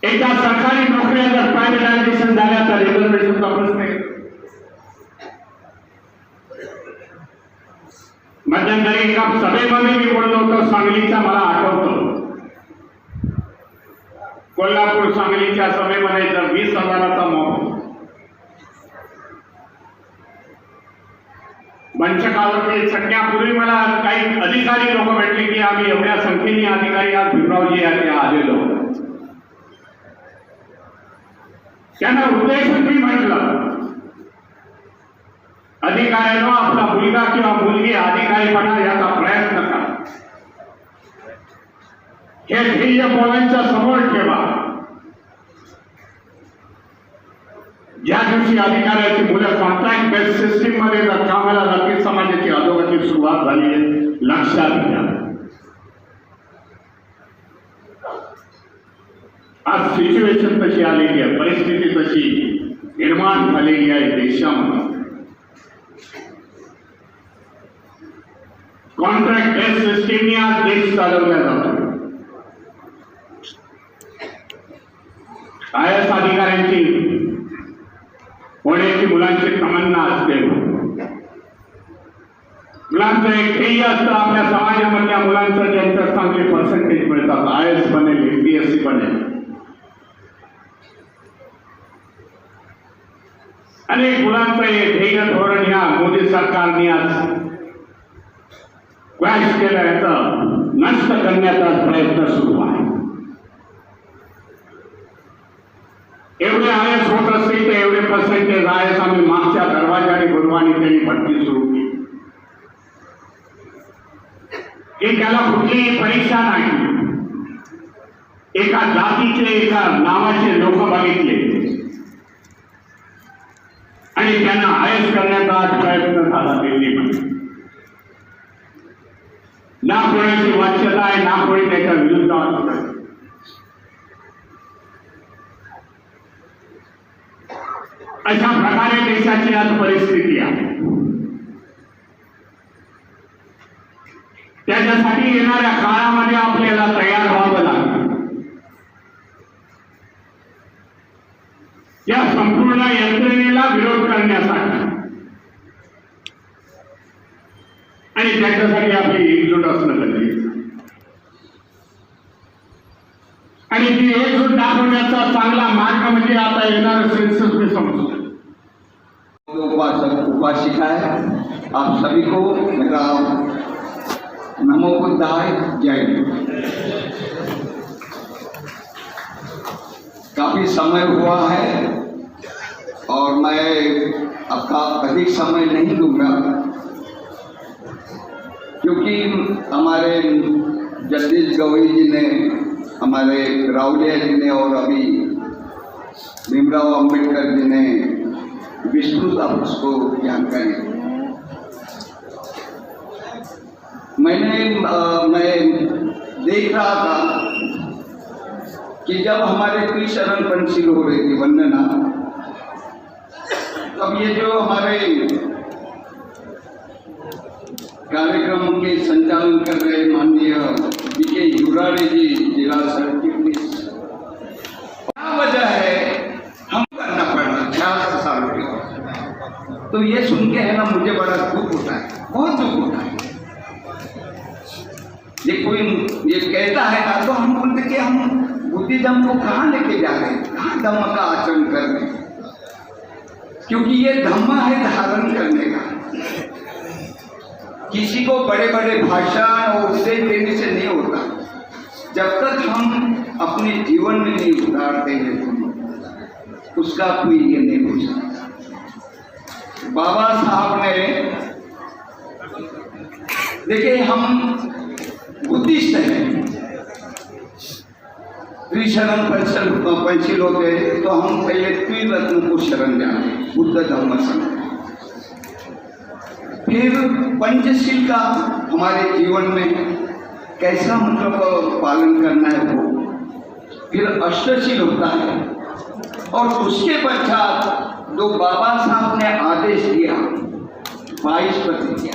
एकदा सरकारी नोकऱ्या जर प्रायव्हेटायझेशन झाल्या तर रिझर्वेशनचा प्रश्न आहे. मध्यंतरी एका सभेमध्ये मी बोललो होतो सांगलीचा, मला आठवतो कोल्हापूर सांगलीच्या सभेमध्ये जर 20,000चा मॉब मंचकावरती चढण्यापूर्वी मला काही अधिकारी लोक भेटले की आम्ही एवढ्या संख्येने अधिकारी आज भीमरावजी आलेलो. त्यांना उद्देशून मी म्हटलं अधिकाऱ्यानं आपला मुलगा किंवा मुलगी अधिकारीपणा याचा प्रयत्न करा. हे ध्येय मुलांच्या समोर ठेवा. ज्या दिवशी अधिकाऱ्याची मुलं कॉन्ट्रॅक्ट बेस्ड सिस्टीम मध्ये जर कामाला जातील, समाजाची अधोगती सुरुवात झाली आहे, लक्षात घ्या. आज सिच्युएशन तशी आलेली आहे, परिस्थिती तशी निर्माण झालेली आहे देशामध्ये. कॉन्ट्रॅक्ट बेस्ड सिस्टीमने आज देश चालवला जातो. IAS अधिकाऱ्यांची होण्याची मुलांची तमन्ना असते. मुलांचं एक ध्येय असतं, आपल्या समाजामधल्या मुलांचं ज्यांचं चांगले पर्सेंटेज मिळतात, IAS बनेल, UPSC बनेल. अनेक मुलांचं हे ध्येय धोरण या मोदी सरकारने आज क्रॅश केलं, याचं नष्ट करण्याचा प्रयत्न सुरू आहे. एवढे IAS होत असतील तर एवढे पर्सेंटेज IAS आम्ही मागच्या दरवाजाने गुरुवानी त्यांनी भरती सुरू केली. की त्याला कुठलीही परीक्षा नाही, एका जातीचे एका नावाचे लोक बघितले आणि त्यांना IAS करण्याचा आज प्रयत्न झाला दिल्लीमध्ये. ना कोणाची वाच्यता आहे, ना कोणी त्याच्या विरुद्ध असतं. अशा प्रकारे देशाची आज परिस्थिती आहे. त्याच्यासाठी येणाऱ्या काळामध्ये आपल्याला तयार व्हावं लागेल. या संपूर्ण यंत्रणेला विरोध करण्यासाठी आणि त्याच्यासाठी आपली एकजूट असणं गरजेचं. आणि ती एकजूट दाखवण्याचा चांगला मार्ग म्हणजे आता येणारं सेन्सस मी समजतो. उपासक उपासिकाएं, आप सभी को मेरा नमो बुद्धाय, जय हिंद. काफी समय हुआ है और मैं आपका अधिक समय नहीं दूंगा, क्योंकि हमारे जगदीश गवई जी ने, हमारे रावलिया जी ने और अभी भीमराव अंबेडकर जी ने विस्तृत आप उसको जानकारी दी. मैं देख रहा था कि जब हमारे त्रिशरण पंचशील हो रही थी वंदना, तब ये जो हमारे कार्यक्रम के संचालन कर रहे माननीय BK युराड़े जी, जिला सर्किट, क्या वजह है हम करना पड़ रहा 66 साल के. तो ये सुन के है ना, मुझे बड़ा दुख होता है, बहुत दुख होता है. ये कोई ये कहता है ना, तो हम बोलते कि हम बुद्धिज्म को कहाँ लेके जा रहे हैं, कहाँ धम्म का आचरण कर रहे हैं. क्योंकि ये धम्म है धारण करने का. किसी को बड़े बड़े भाषण और उपदेश देने से नहीं होता. जब तक हम अपने जीवन में नहीं उतारते हैं, उसका कोई ये नहीं हो सकता. बाबा साहब ने, देखिए हम बुद्धिस्ट हैं, त्रिशरण पंचशील होते तो हम पहले त्रिरत्न को शरण जाते, बुद्ध धम्म संघ. फिर पंचशील का हमारे जीवन में कैसा मतलब पालन करना है वो. फिर अष्टशील होता है और उसके पश्चात जो बाबा साहब ने आदेश दिया 22 प्रतिज्ञा,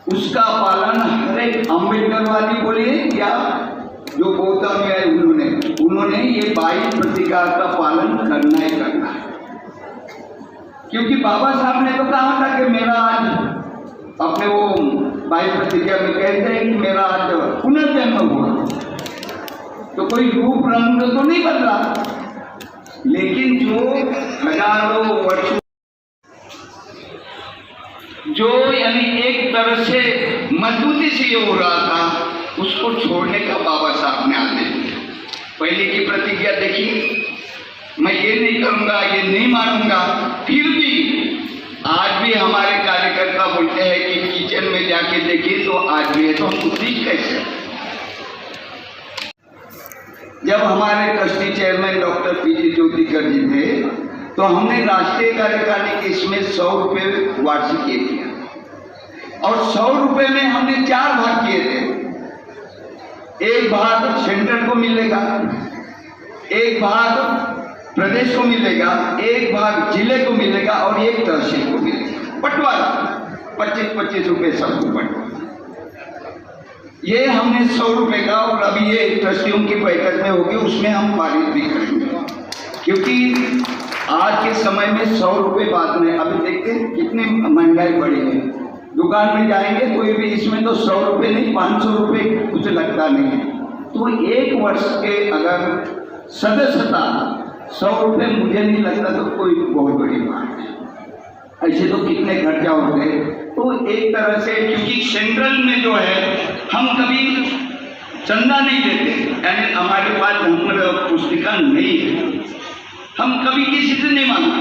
उसका पालन हर एक अम्बेडकरवादी बोले या जो गौतम है उन्होंने ये 22 प्रतिज्ञा का पालन करना ही करना है. क्योंकि बाबा साहब ने तो कहा था कि मेरा आज, अपने वो 22 प्रतिज्ञा में कहते हैं कि मेरा आज पुनर्जन्म हुआ. तो कोई रूप रंग तो नहीं बदला, लेकिन जो हजारों वर्षों, जो यानी एक तरह से मजबूती से ये हो रहा था, उसको छोड़ने का बाबा साहब ने आदेश दिया. पहले की प्रतिज्ञा देखिए, मैं ये नहीं करूँगा, ये नहीं मानूंगा. फिर भी आज भी देखिए तो आज भी है, तो हम सीख कैसे? जब हमारे ट्रस्टी चेयरमैन डॉक्टर पीजी ज्योतिकर जी थे तो हमने राष्ट्रीय कार्यकारिणी के इसमें 100 रुपये वार्षिक किया और 100 रुपये में हमने 4 भाग किए थे। एक भाग सेंट्रल को मिलेगा, एक भाग प्रदेश को मिलेगा, एक भाग जिले को मिलेगा और एक तहसील को मिलेगा। बंटवारा 25-25 रुपये सबको बंटवारा। ये हमने 100 रुपये का, और अभी ये ट्रस्टियों की बैठक में होगी, उसमें हम पारित भी करेंगे, क्योंकि आज के समय में 100 रुपये बाद में अभी देखते हैं कितनी महंगाई बढ़ी है। दुकान में जाएंगे कोई भी, इसमें तो 100 रुपये नहीं 500 रुपये कुछ लगता नहीं है। तो 1 वर्ष के अगर सदस्यता 100 रुपये मुझे नहीं लगता तो कोई बहुत बड़ी बात है। ऐसे तो कितने खर्चा होते हैं। तो एक तरह से, क्योंकि सेंट्रल में जो है हम कभी चंदा नहीं लेते, यानी हमारे पास धर्म पुस्तिका नहीं है, हम कभी किसी से नहीं मांगा।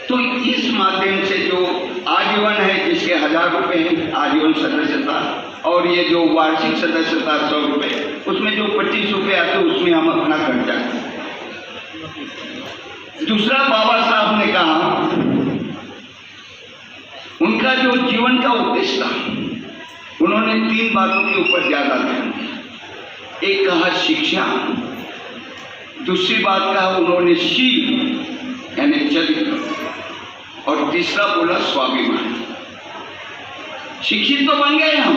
तो इस माध्यम से जो आजीवन है, जिसके 1000 रुपये हैं आजीवन सदस्यता, और ये जो वार्षिक सदस्यता 100 रुपये, उसमें जो 25 रुपये आते हैं उसमें हम अपना खर्चा करते। दूसरा, बाबा साहब ने कहा, उनका जो जीवन का उद्देश्य था, उन्होंने 3 बातों के ऊपर ज्यादा ध्यान दिया। एक कहा शिक्षा, दूसरी बात कहा उन्होंने शील यानी चरित्र, और तीसरा बोला स्वाभिमान। शिक्षित तो बन गए हम,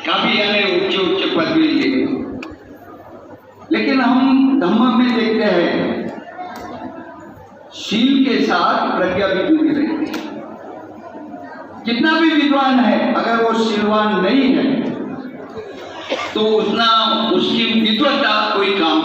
काफी यानी उच्च पदवी लिए, लेकिन हम धम्म में देखते हैं शील के साथ प्रज्ञा भी जुड़ी रहती है। कितना भी विद्वान है, अगर वो शीलवान नहीं है तो उतना उसकी विद्वता कोई काम